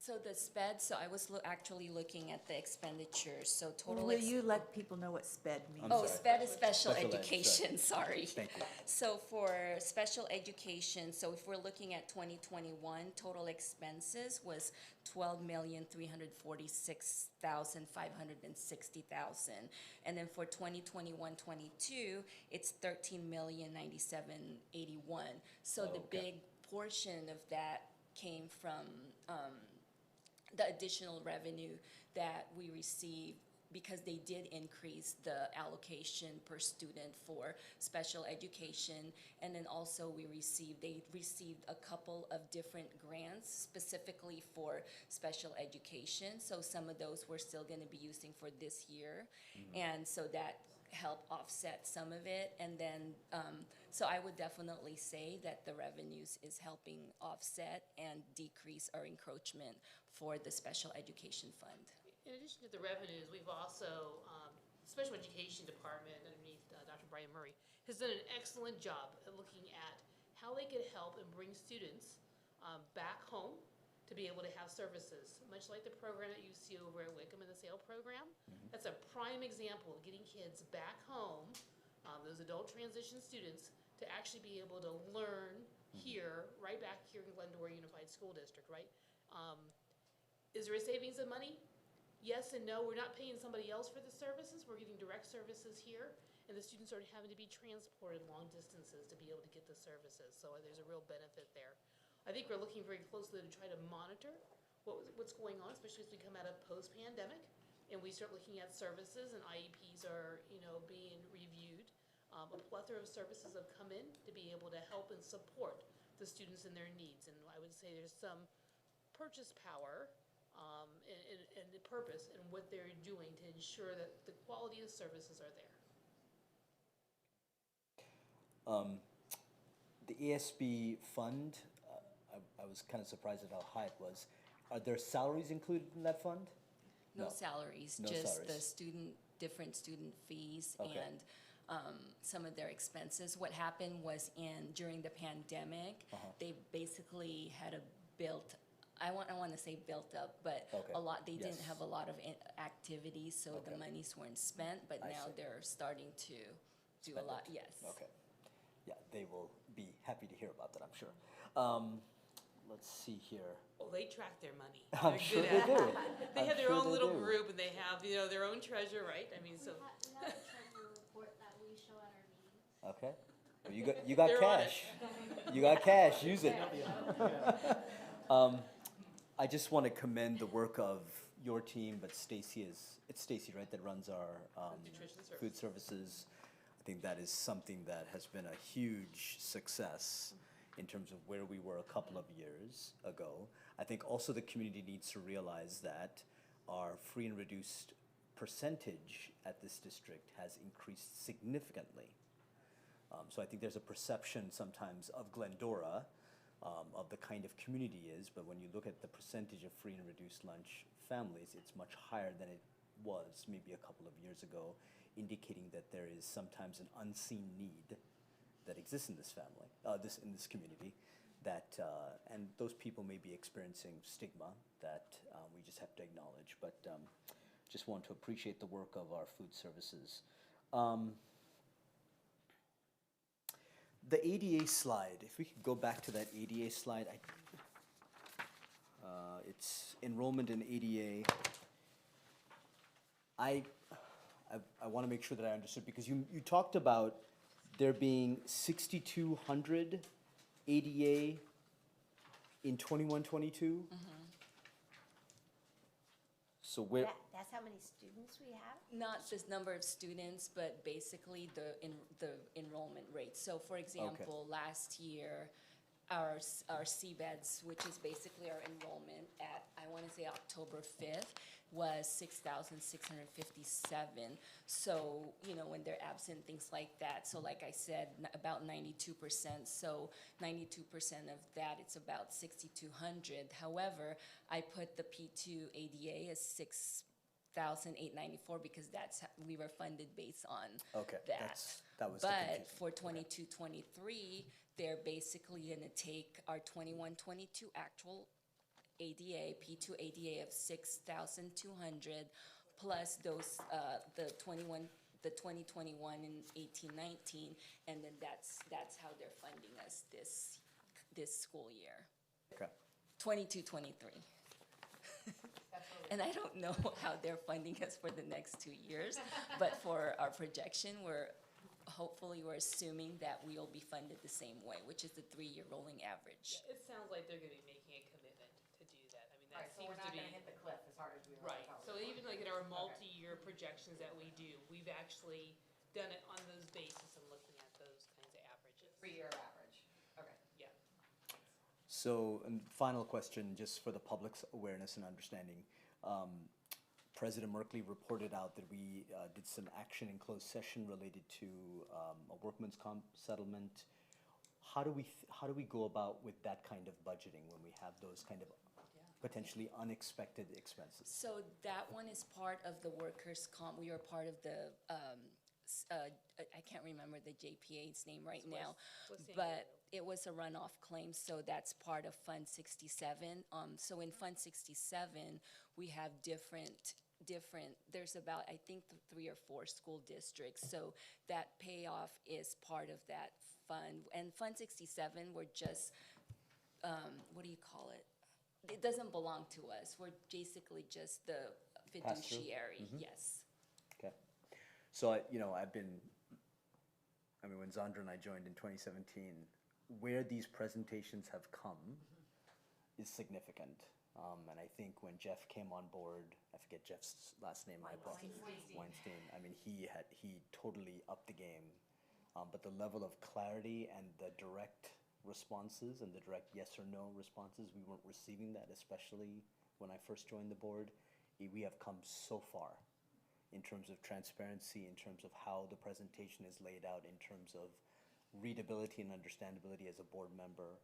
So the SPED, so I was actually looking at the expenditures, so total. Will you let people know what SPED means? I'm Oh, sorry. SPED is special Special ed, education, sorry. Thank you. So for special education, so if we're looking at 2021, total expenses was 12,346,560,000. And then for 2021-22, it's 13,097,081. So the big portion of that came from the additional revenue that we received because they did increase the allocation per student for special education. And then also they received a couple of different grants specifically for special education. So some of those we're still gonna be using for this year. And so that helped offset some of it. And then, so I would definitely say that the revenues is helping offset and decrease our encroachment for the special education fund. In addition to the revenues, we've also, Special Education Department underneath Dr. Brian Murray has done an excellent job at looking at how they could help and bring students back home to be able to have services, much like the program that you see over at Wickham in the SAIL program. That's a prime example of getting kids back home, those adult transition students, to actually be able to learn here, right back here in Glendora Unified School District, right? Is there a savings of money? Yes and no. We're not paying somebody else for the services. We're getting direct services here, and the students aren't having to be transported long distances to be able to get the services. So there's a real benefit there. I think we're looking very closely to try to monitor what's going on, especially as we come out of post-pandemic, and we start looking at services, and IEPs are, being reviewed. A plethora of services have come in to be able to help and support the students and their needs. And I would say there's some purchase power and the purpose and what they're doing to ensure that the quality of services are there. The ASB fund, I was kind of surprised at how high it was. Are there salaries included in that fund? No salaries, No just salaries. the different student fees Okay. and some of their expenses. What happened was during the pandemic, they basically had a I want to say built up, but Okay. they didn't Yes. have a lot of activities, so the monies weren't spent, but I now see. they're starting to do a Spend lot, it. yes. Okay. Yeah, they will be happy to hear about that, I'm sure. Let's see here. Well, they track their money. I'm They're sure good they at do. it. They I'm have their sure own they little do. group, and they have, their own treasure, right? I mean, so. We have a treasure report that we show at our meetings. Okay. Well, you got They're on it. cash. You got cash. Use it. I just want to commend the work of your team, but it's Stacy, right, that runs our Nutrition food services. I think that is something that has been a huge success in terms of where we were a couple of years ago. I think also the community needs to realize that our free and reduced percentage at this district has increased significantly. So I think there's a perception sometimes of Glendora, of the kind of community is, but when you look at the percentage of free and reduced lunch families, it's much higher than it was maybe a couple of years ago, indicating that there is sometimes an unseen need that exists in this family, in this community, that and those people may be experiencing stigma that we just have to acknowledge. But just want to appreciate the work of our food services. The ADA slide, if we could go back to that ADA slide, it's enrollment in ADA. I want to make sure that I understood, because you talked about there being 6,200 ADA in 21-22. So where? That's how many students we have? Not this number of students, but basically the enrollment rate. So for example, last year, our CBEDS, which is basically our enrollment at, I want to say October 5th, was 6,657. So, when they're absent, things like that. So like I said, about 92%. So 92% of that, it's about 6,200. However, I put the P2 ADA as $6,894 because we were funded based on Okay, that. that was the But confusion. for 22-23, they're basically going to take our 21-22 actual ADA, P2 ADA of 6,200 plus those, the 2021 and 18-19, and then that's how they're funding us this school year. Okay. 22-23. And I don't know how they're funding us for the next 2 years, but for our projection, we're assuming that we'll be funded the same way, which is the 3-year rolling average. Yeah, it sounds like they're gonna be making a commitment to do that. I mean, that Right, so seems we're to not be. gonna hit the cliff as hard as we were. Right, so even like in our multi-year projections that we do, we've actually done it on those bases and looking at those kinds of averages. 3-year average, okay. Yeah. So, and final question, just for the public's awareness and understanding. President Merkley reported out that we did some action in closed session related to a workman's comp settlement. How do we go about with that kind of budgeting when we have those kind of potentially unexpected expenses? So that one is part of the workers' comp. We are part of the, I can't remember the JPA's name right now, but it was a runoff claim, so that's part of Fund 67. So in Fund 67, we have different, there's about, I think, 3 or 4 school districts. So that payoff is part of that fund. And Fund 67, we're just, what do you call it? It doesn't belong to us. We're basically just the fiduciary, yes. Okay. So, I've been, when Zandra and I joined in 2017, where these presentations have come is significant. And I think when Jeff came on board, I forget Jeff's last name, Weinstein. He totally upped the game. But the level of clarity and the direct responses and the direct yes or no responses, we weren't receiving that, especially when I first joined the board. We have come so far in terms of transparency, in terms of how the presentation is laid out, in terms of readability and understandability as a board member.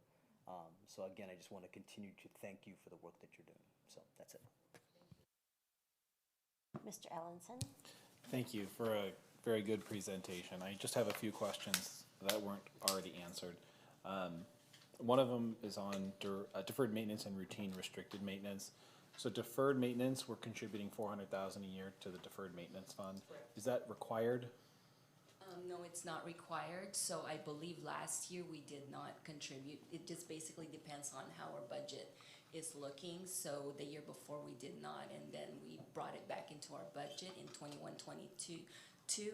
So again, I just want to continue to thank you for the work that you're doing. So that's it. Mr. Ellenson? Thank you for a very good presentation. I just have a few questions that weren't already answered. One of them is on deferred maintenance and routine restricted maintenance. So deferred maintenance, we're contributing $400,000 a year to the deferred maintenance fund. Is that required? No, it's not required. So I believe last year we did not contribute. It just basically depends on how our budget is looking. So the year before we did not, and then we brought it back into our budget in 21-22,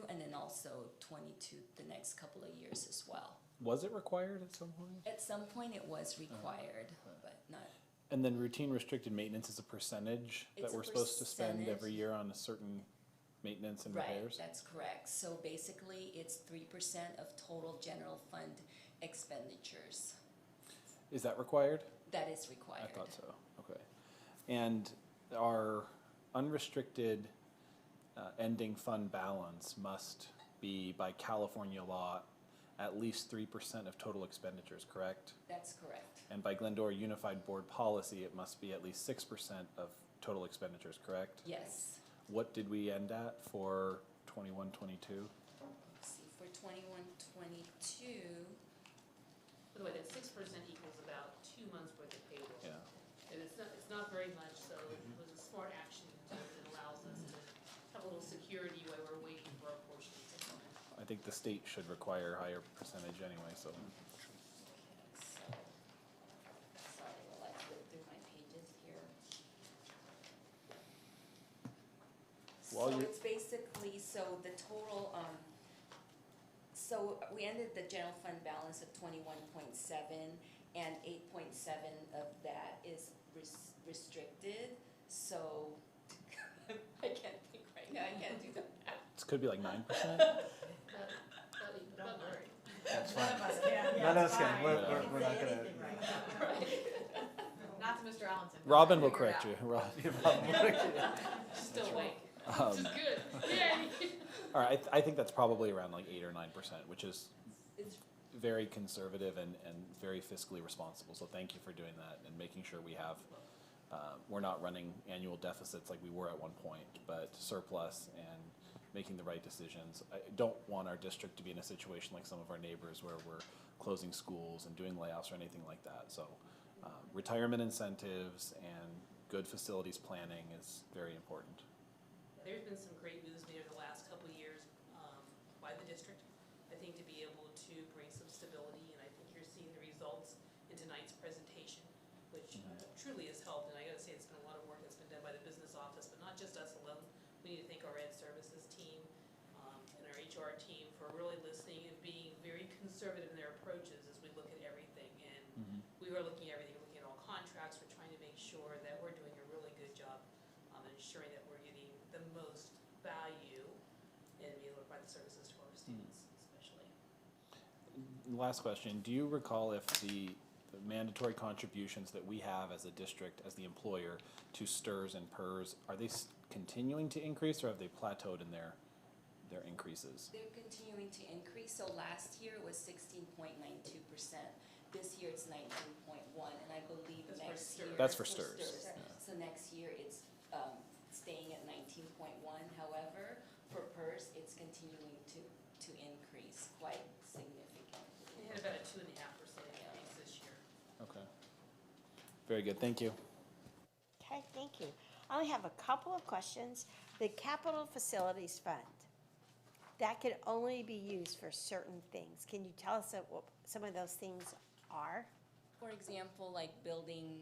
and then also 22 the next couple of years as well. Was it required at some point? At some point it was required, but not. And then routine restricted maintenance is a percentage that we're supposed to spend every year on a certain maintenance and repairs? Right, that's correct. So basically it's 3% of total general fund expenditures. Is that required? That is required. I thought so, okay. And our unrestricted ending fund balance must be, by California law, at least 3% of total expenditures, correct? That's correct. And by Glendora Unified Board policy, it must be at least 6% of total expenditures, correct? Yes. What did we end at for 21-22? Let's see, for 21-22. By the way, that 6% equals about 2 months worth of payroll. Yeah. And it's not very much, so it was a smart action because it allows us to have a little security while we're waiting for our portion to come in. I think the state should require a higher percentage anyway, so. Sorry, while I flip through my pages here. While So you're- it's basically, so the total, so we ended the general fund balance of 21.7, and 8.7 of that is restricted, so I can't think right now, I can't do that. This could be like 9%? Don't worry. That's fine. None of us can. None of us Yeah, can. it's We're fine. not gonna. Not to Mr. Allenson. Robin will correct you. Still awake. Um, Which is good. Yay! All right, I think that's probably around like 8 or 9%, which is very conservative and very fiscally responsible. So thank you for doing that and making sure we have we're not running annual deficits like we were at one point, but surplus and making the right decisions. I don't want our district to be in a situation like some of our neighbors where we're closing schools and doing layoffs or anything like that. So retirement incentives and good facilities planning is very important. There's been some great moves made over the last couple of years by the district, I think, to be able to bring some stability, and I think you're seeing the results in tonight's presentation, which truly has helped. And I gotta say, it's been a lot of work that's been done by the business office, but not just us alone. We need to thank our Ed Services team and our HR team for really listening and being very conservative in their approaches as we look at everything. And we are looking at everything, looking at all contracts. We're trying to make sure that we're doing a really good job ensuring that we're getting the most value and being able to provide the services to our students, especially. Last question, do you recall if the mandatory contributions that we have as a district, as the employer, to STRS and PERS, are they continuing to increase, or have they plateaued in their increases? They're continuing to increase. So last year it was 16.92%. This year it's 19.1, and I believe next year. That's for STRS. Yeah. So next year it's staying at 19.1. However, for PERS, it's continuing to increase quite significantly. We had about a 2.5% increase this year. Okay. Very good. Thank you. Okay, thank you. I only have a couple of questions. The Capital Facilities Fund, that can only be used for certain things. Can you tell us what some of those things are? For example, like building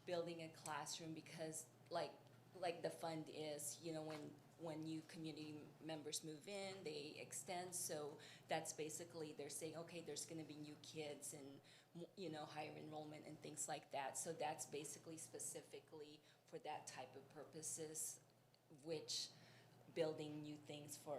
a classroom, because like the fund is, when new community members move in, they extend. So that's basically, they're saying, okay, there's going to be new kids and, higher enrollment and things like that. So that's basically specifically for that type of purposes, which building new things for.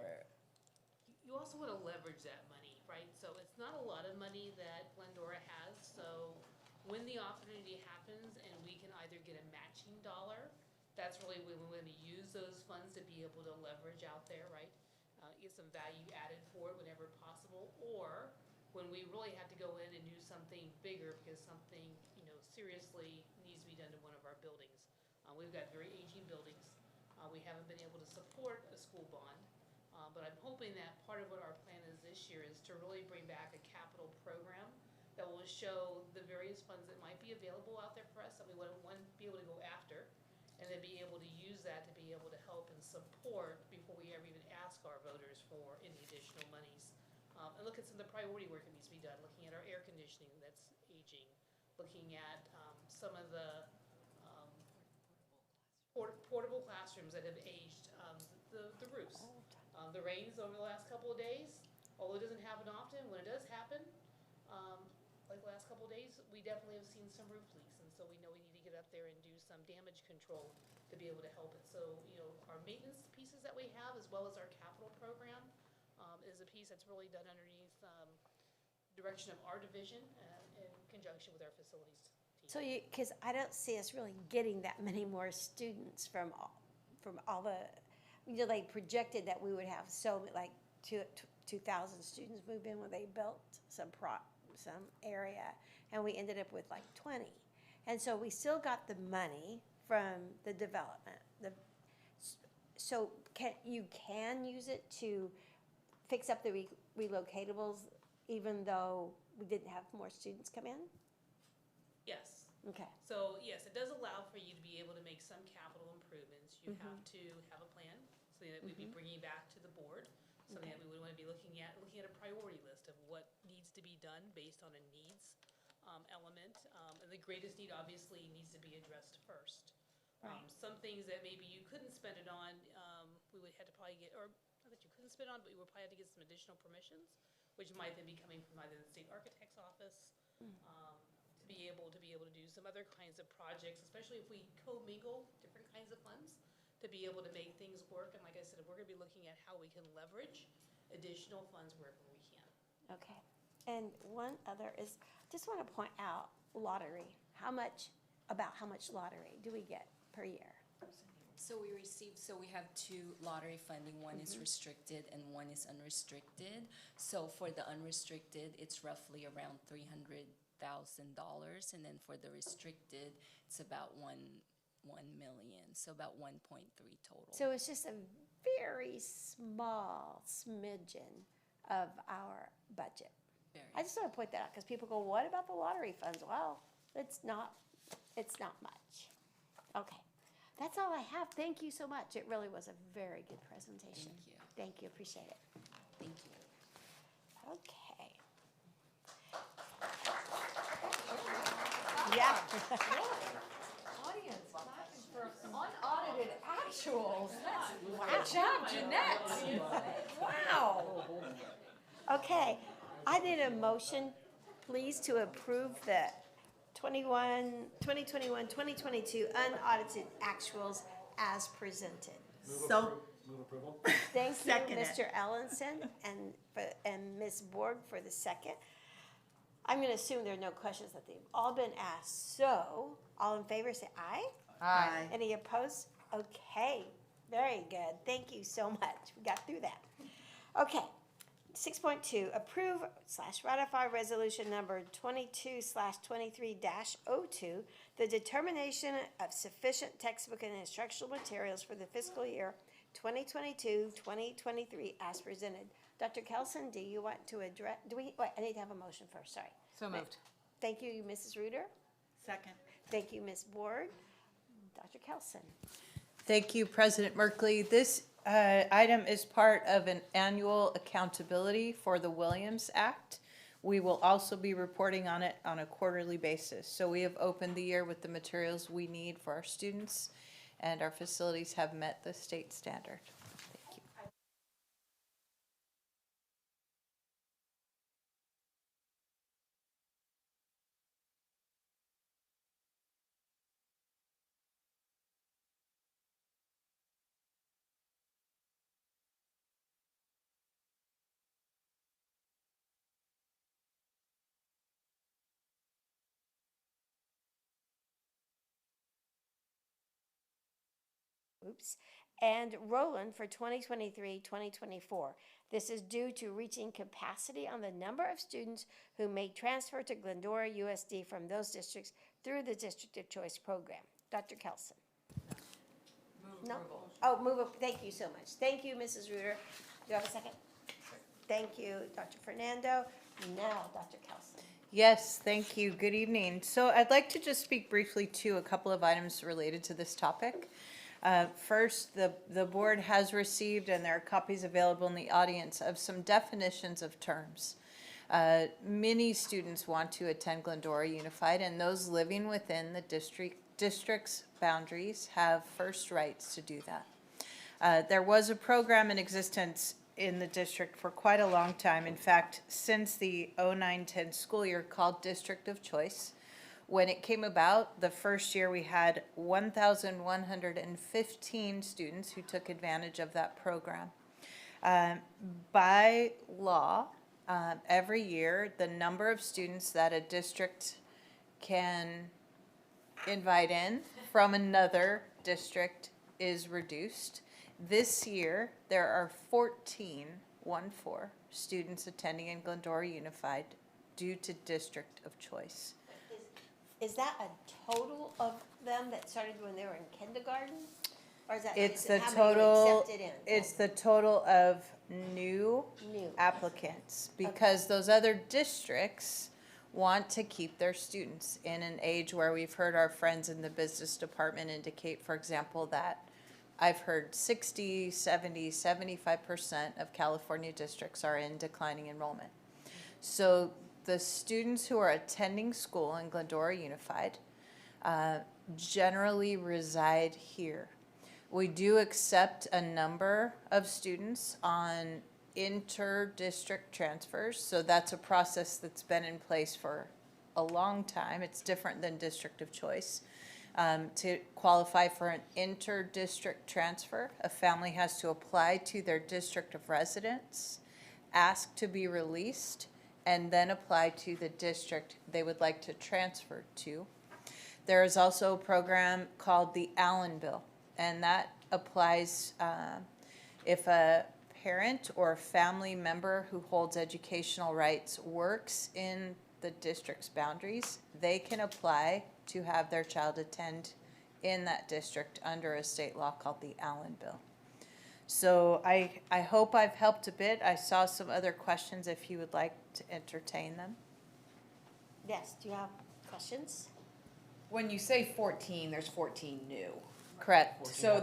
You also want to leverage that money, right? So it's not a lot of money that Glendora has. So when the opportunity happens and we can either get a matching dollar, that's really when we're going to use those funds to be able to leverage out there, right? Get some value added for it whenever possible, or when we really have to go in and do something bigger because something, seriously needs to be done to one of our buildings. We've got very aging buildings. We haven't been able to support a school bond, but I'm hoping that part of what our plan is this year is to really bring back a capital program that will show the various funds that might be available out there for us that we want to be able to go after, and then be able to use that to be able to help and support before we ever even ask our voters for any additional monies. And look at some of the priority work that needs to be done, looking at our air conditioning that's aging, looking at some of the portable classrooms that have aged, the roofs. The rains over the last couple of days, although it doesn't happen often, when it does happen, like the last couple of days, we definitely have seen some roof leaks, and so we know we need to get up there and do some damage control to be able to help it. So, our maintenance pieces that we have, as well as our capital program, is a piece that's really done underneath direction of our division in conjunction with our facilities team. So because I don't see us really getting that many more students from all the, they projected that we would have 2,000 students move in when they built some area, and we ended up with 20. And so we still got the money from the development. So you can use it to fix up the relocatables even though we didn't have more students come in? Yes. Okay. So yes, it does allow for you to be able to make some capital improvements. You have to have a plan, something that we'd be bringing back to the board, something that we would want to be looking at a priority list of what needs to be done based on a needs element. And the greatest need obviously needs to be addressed first. Right. Some things that maybe you couldn't spend it on, we would have to probably get, or not that you couldn't spend on, but we would probably have to get some additional permissions, which might then be coming from either the state architect's office, to be able to do some other kinds of projects, especially if we commingle different kinds of funds to be able to make things work. And like I said, we're going to be looking at how we can leverage additional funds wherever we can. Okay. And one other is, just want to point out lottery. How much lottery do we get per year? So we have two lottery funding. One is restricted and one is unrestricted. So for the unrestricted, it's roughly around $300,000, and then for the restricted, it's about $1 million. Okay. 1 million, so about 1.3 total. So it's just a very small smidgen of our budget. I just want to point that out because people go, what about the lottery funds? Well, it's not much. Okay, that's all I have. Thank you so much. It really was a very good presentation. Thank you. Thank you, appreciate it. Thank you. Okay. Yeah. Audience clapping for unaudited actuals. Wow. Good job, Jeanette. Wow. Okay, I need a motion, please, to approve the 2021, 2022 unaudited actuals as presented. Move approval. Thank you, Second it. Mr. Ellenson and Ms. Borg for the second. I'm going to assume there are no questions that they've all been asked. So, all in favor say aye. Aye. Any opposed? Okay, very good. Thank you so much. We got through that. Okay, 6.2, approve/ratify resolution number 22/23-02, the determination of sufficient textbook and instructional materials for the fiscal year 2022-2023 as presented. Dr. Kelson, do you want to address, I need to have a motion first, sorry. So moved. Thank you, Mrs. Reuter. Second. Thank you, Ms. Borg. Dr. Kelson. Thank you, President Merkley. This item is part of an annual accountability for the Williams Act. We will also be reporting on it on a quarterly basis. So we have opened the year with the materials we need for our students, and our facilities have met the state standard. Thank you. And Roland for 2023-2024. This is due to reaching capacity on the number of students who may transfer to Glendora USD from those districts through the District of Choice program. Dr. Kelson. No? Oh, move up. Thank you so much. Thank you, Mrs. Reuter. Do you have a second? Thank you, Dr. Fernando. Now, Dr. Kelson. Yes, thank you. Good evening. So I'd like to just speak briefly to a couple of items related to this topic. First, the board has received, and there are copies available in the audience, of some definitions of terms. Many students want to attend Glendora Unified, and those living within the district's boundaries have first rights to do that. There was a program in existence in the district for quite a long time. In fact, since the 09-10 school year, called District of Choice. When it came about, the first year we had 1,115 students who took advantage of that program. By law, every year, the number of students that a district can invite in from another district is reduced. This year, there are 14 students attending in Glendora Unified due to District of Choice. Is that a total of them that started when they were in kindergarten? Or is that It's is the it how many total, accepted in? it's the total of new applicants, because those other districts want to keep their students in an age where we've heard our friends in the business department indicate, for example, that I've heard 60, 70, 75% of California districts are in declining enrollment. So the students who are attending school in Glendora Unified generally reside here. We do accept a number of students on inter-district transfers, so that's a process that's been in place for a long time. It's different than District of Choice. To qualify for an inter-district transfer, a family has to apply to their district of residence, ask to be released, and then apply to the district they would like to transfer to. There is also a program called the Allen Bill, and that applies if a parent or a family member who holds educational rights works in the district's boundaries, they can apply to have their child attend in that district under a state law called the Allen Bill. So I hope I've helped a bit. I saw some other questions if you would like to entertain them. Yes, do you have questions? When you say 14, there's 14 new. Correct. So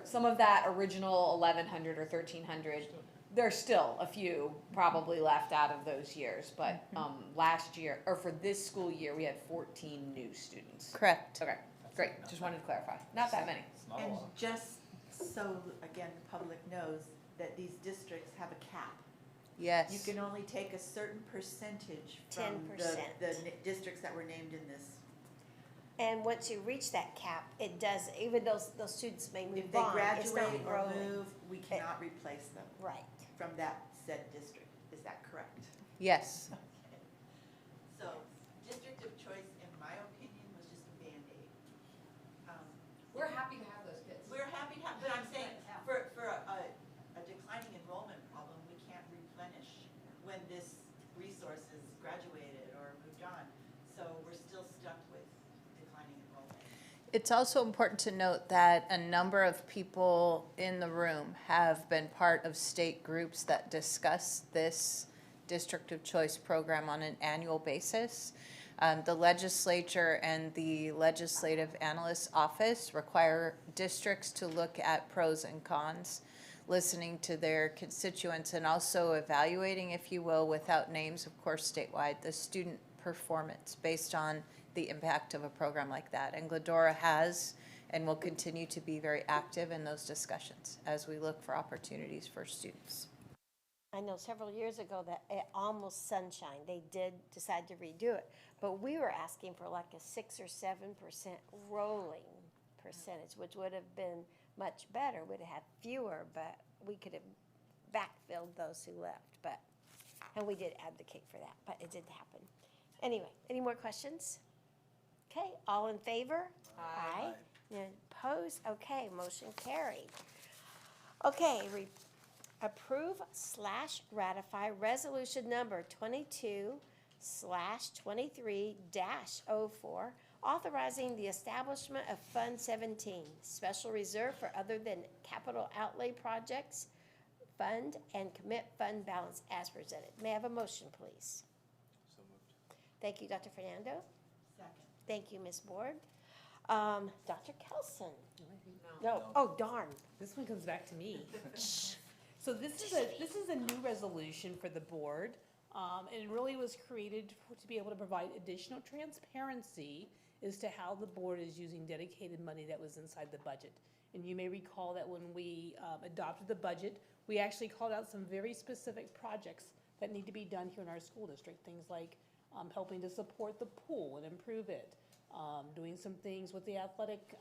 some of that original 1,100 or 1,300, there's still a few probably left out of those years. But last year, or for this school year, we had 14 new students. Correct. Okay, great. Just wanted to clarify. Not that many. And just so, again, the public knows that these districts have a cap. Yes. You can only take a certain percentage from 10%. the districts that were named in this. And once you reach that cap, it does, even though those students may move If they on, it's not graduate or growing. move, we cannot replace them. Right. From that said district. Is that correct? Yes. Okay. So, district of choice, in my opinion, was just a Band-Aid. We're happy to have those kids. We're happy to have, but I'm saying, for a declining enrollment problem, we can't replenish when this resource is graduated or moved on. So we're still stuck with declining enrollment. It's also important to note that a number of people in the room have been part of state groups that discuss this District of Choice program on an annual basis. The legislature and the Legislative Analyst's Office require districts to look at pros and cons, listening to their constituents, and also evaluating, if you will, without names, of course, statewide, the student performance based on the impact of a program like that. And Glendora has and will continue to be very active in those discussions as we look for opportunities for students. I know several years ago that at Almost Sunshine, they did decide to redo it, but we were asking for like a 6 or 7% rolling percentage, which would have been much better. We'd have had fewer, but we could have backfilled those who left. But and we did advocate for that, but it didn't happen. Anyway, any more questions? Okay, all in favor? Aye. Any opposed? Okay, motion carried. Okay, approve/ratify resolution number 22/23-04, authorizing the establishment of Fund 17, special reserve for other than capital outlay projects, fund and commit fund balance as presented. May I have a motion, please? So moved. Thank you, Dr. Fernando. Second. Thank you, Ms. Board. Dr. Kelson? No. Oh, darn. This one comes back to me. So this is a new resolution for the board, and it really was created to be able to provide additional transparency as to how the board is using dedicated money that was inside the budget. And you may recall that when we adopted the budget, we actually called out some very specific projects that need to be done here in our school district. Things like helping to support the pool and improve it, doing some things with the athletic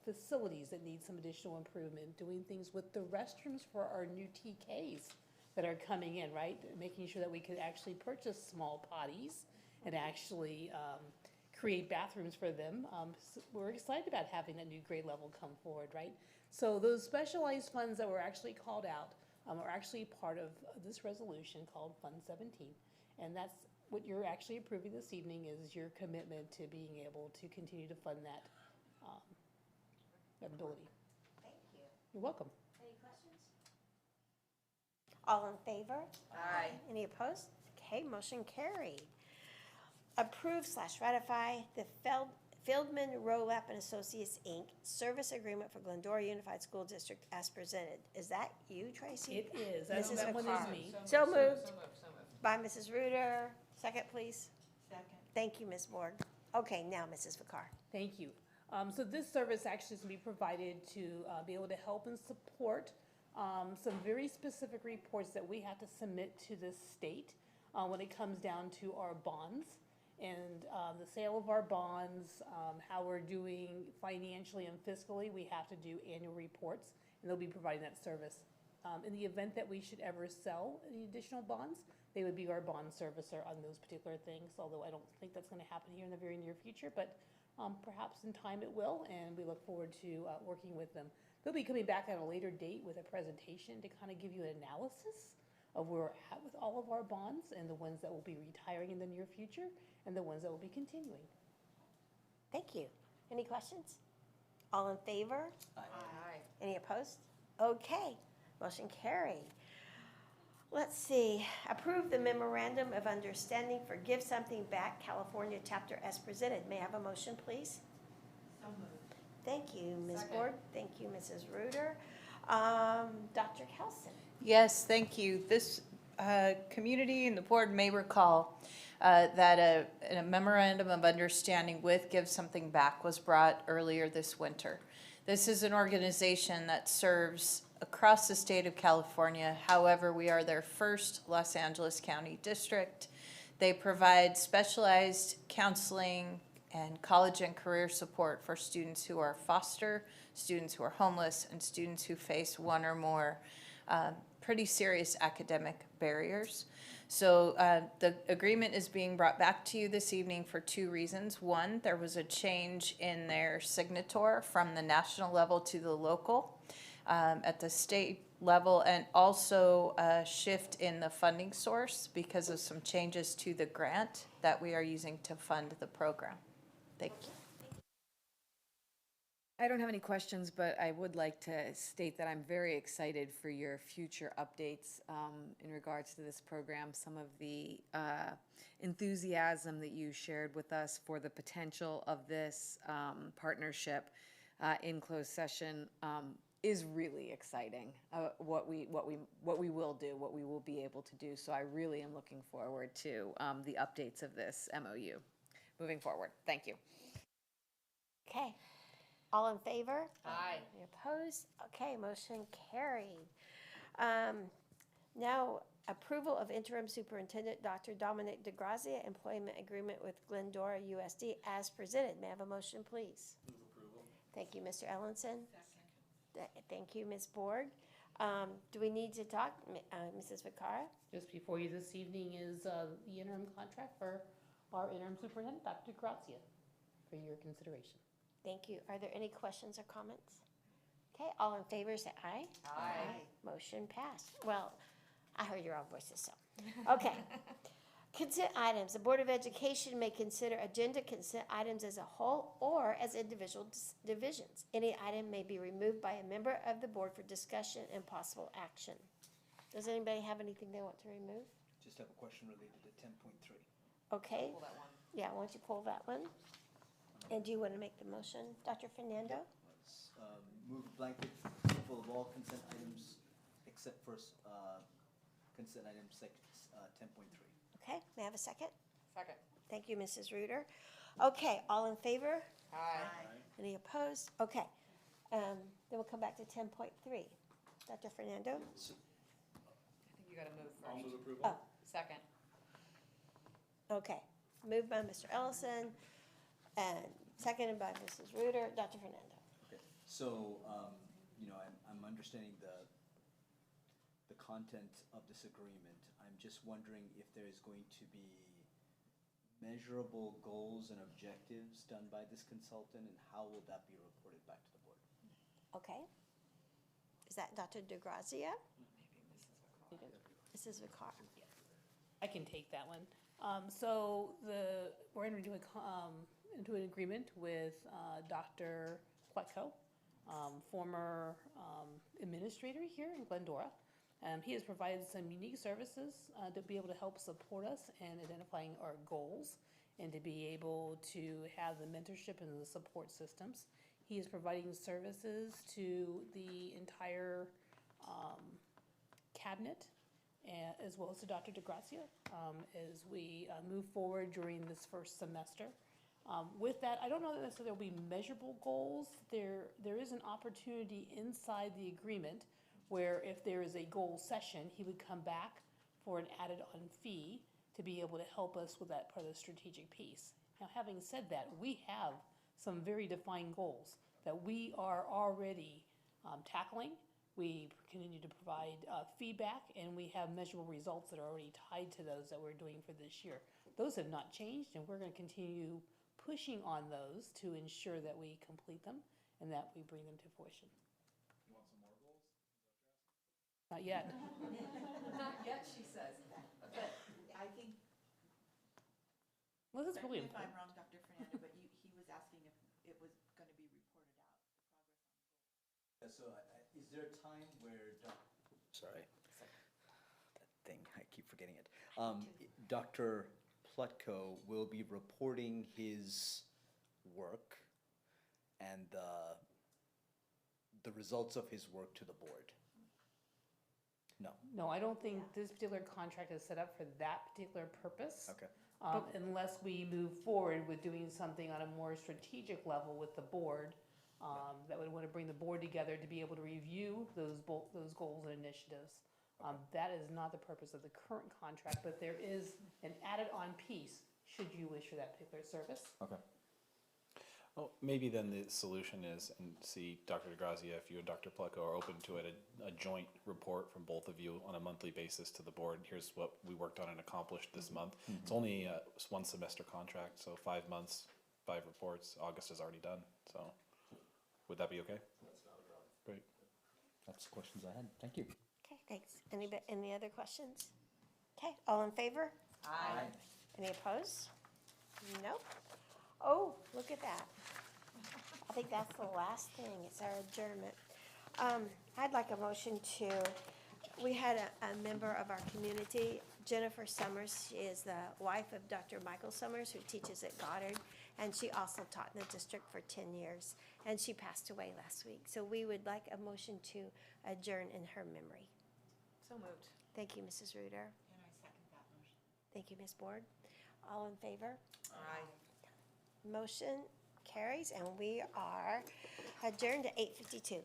facilities that need some additional improvement, doing things with the restrooms for our new TKs that are coming in, right? Making sure that we could actually purchase small potties and actually create bathrooms for them. We're excited about having that new grade level come forward, right? So those specialized funds that were actually called out are actually part of this resolution called Fund 17. And that's what you're actually approving this evening is your commitment to being able to continue to fund that, that ability. Thank you. You're welcome. Any questions? All in favor? Aye. Any opposed? Okay, motion carried. Approve/ratify the Fieldman Rowlap and Associates, Inc. service agreement for Glendora Unified School District as presented. Is that you, Tracy? It is. Mrs. That one McCarr. is me. So moved. By Mrs. Reuter. Second, please. Second. Thank you, Ms. Borg. Okay, now Mrs. Vicar. Thank you. So this service actually is going to be provided to be able to help and support some very specific reports that we have to submit to the state when it comes down to our bonds and the sale of our bonds, how we're doing financially and fiscally. We have to do annual reports, and they'll be providing that service. In the event that we should ever sell any additional bonds, they would be our bond servicer on those particular things, although I don't think that's going to happen here in the very near future, but perhaps in time it will, and we look forward to working with them. They'll be coming back at a later date with a presentation to kind of give you an analysis of where we're at with all of our bonds and the ones that will be retiring in the near future and the ones that will be continuing. Thank you. Any questions? All in favor? Aye. Any opposed? Okay, motion carried. Let's see, approve the memorandum of understanding for Give Something Back California chapter as presented. May I have a motion, please? So moved. Thank you, Ms. Borg. Thank you, Mrs. Reuter. Dr. Kelson? Yes, thank you. This community and the board may recall that a memorandum of understanding with Give Something Back was brought earlier this winter. This is an organization that serves across the state of California. However, we are their first Los Angeles County district. They provide specialized counseling and college and career support for students who are foster, students who are homeless, and students who face one or more pretty serious academic barriers. So the agreement is being brought back to you this evening for two reasons. One, there was a change in their signature from the national level to the local at the state level, and also a shift in the funding source because of some changes to the grant that we are using to fund the program. Thank you. I don't have any questions, but I would like to state that I'm very excited for your future updates in regards to this program. Some of the enthusiasm that you shared with us for the potential of this partnership in closed session is really exciting. What we will do, what we will be able to do. So I really am looking forward to the updates of this MOU moving forward. Thank you. Okay. All in favor? Aye. Any opposed? Okay, motion carried. Now, approval of interim superintendent Dr. Dominic DeGrazia employment agreement with Glendora USD as presented. May I have a motion, please? Move approval. Thank you, Mr. Ellenson. Thank you, Ms. Borg. Do we need to talk, Mrs. Vicara? Just before you this evening is the interim contract for our interim superintendent, Dr. Grazia, for your consideration. Thank you. Are there any questions or comments? Okay, all in favor say aye. Aye. Motion passed. Well, I heard your own voices, so. Okay. Consent items. The Board of Education may consider agenda consent items as a whole or as individual divisions. Any item may be removed by a member of the board for discussion and possible action. Does anybody have anything they want to remove? Just have a question related to 10.3. Okay. Pull that one. Yeah, why don't you pull that one? And do you want to make the motion, Dr. Fernando? Let's move blanket approval of all consent items except for consent item 10.3. Okay, may I have a second? Second. Thank you, Mrs. Reuter. Okay, all in favor? Aye. Any opposed? Okay. Then we'll come back to 10.3. Dr. Fernando? I think you gotta move first. I'll move approval. Oh, Second. okay. Moved by Mr. Ellison and seconded by Mrs. Reuter. Dr. Fernando? Okay, so, I'm understanding the content of this agreement. I'm just wondering if there is going to be measurable goals and objectives done by this consultant, and how will that be reported back to the board? Okay. Is that Dr. DeGrazia? Mrs. Vicar? I can take that one. So we're entering into an agreement with Dr. Quetco, former administrator here in Glendora. He has provided some unique services to be able to help support us in identifying our goals and to be able to have the mentorship and the support systems. He is providing services to the entire cabinet, as well as to Dr. DeGrazia, as we move forward during this first semester. With that, I don't know that necessarily there will be measurable goals. There is an opportunity inside the agreement where if there is a goal session, he would come back for an added-on fee to be able to help us with that part of the strategic piece. Now, having said that, we have some very defined goals that we are already tackling. We continue to provide feedback, and we have measurable results that are already tied to those that we're doing for this year. Those have not changed, and we're going to continue pushing on those to ensure that we complete them and that we bring them to fruition. Not yet. Not yet, she says. But I think, Well, this is correct really me if I'm important. wrong, Dr. Fernando, but he was asking it was going to be reported out, the progress on Yeah, so is there a time where, sorry, that thing, I keep forgetting it. Dr. Plutko will be reporting his work and the results of his work to the board? No. No, I don't think this particular contract is set up for that particular purpose. Okay. Unless we move forward with doing something on a more strategic level with the board, that would want to bring the board together to be able to review those goals and initiatives. That is not the purpose of the current contract, but there is an added-on piece should you wish for that particular service. Okay. Well, maybe then the solution is, and see, Dr. DeGrazia, if you and Dr. Plutko are open to it, a joint report from both of you on a monthly basis to the board. Here's what we worked on and accomplished this month. It's only a one semester contract, so 5 months, 5 reports. August is already done, so would that be okay? That's not a problem. Great. That's the questions I had. Thank you. Okay, thanks. Any other questions? Okay, all in favor? Aye. Any opposed? Nope. Oh, look at that. I think that's the last thing, it's our adjournment. I'd like a motion to, we had a member of our community, Jennifer Summers. She is the wife of Dr. Michael Summers, who teaches at Goddard, and she also taught in the district for 10 years, and she passed away last week. So we would like a motion to adjourn in her memory. So moved. Thank you, Mrs. Ruder. And I second that motion. Thank you, Ms. Board. All in favor? Aye. Motion carries, and we are adjourned at 8:52.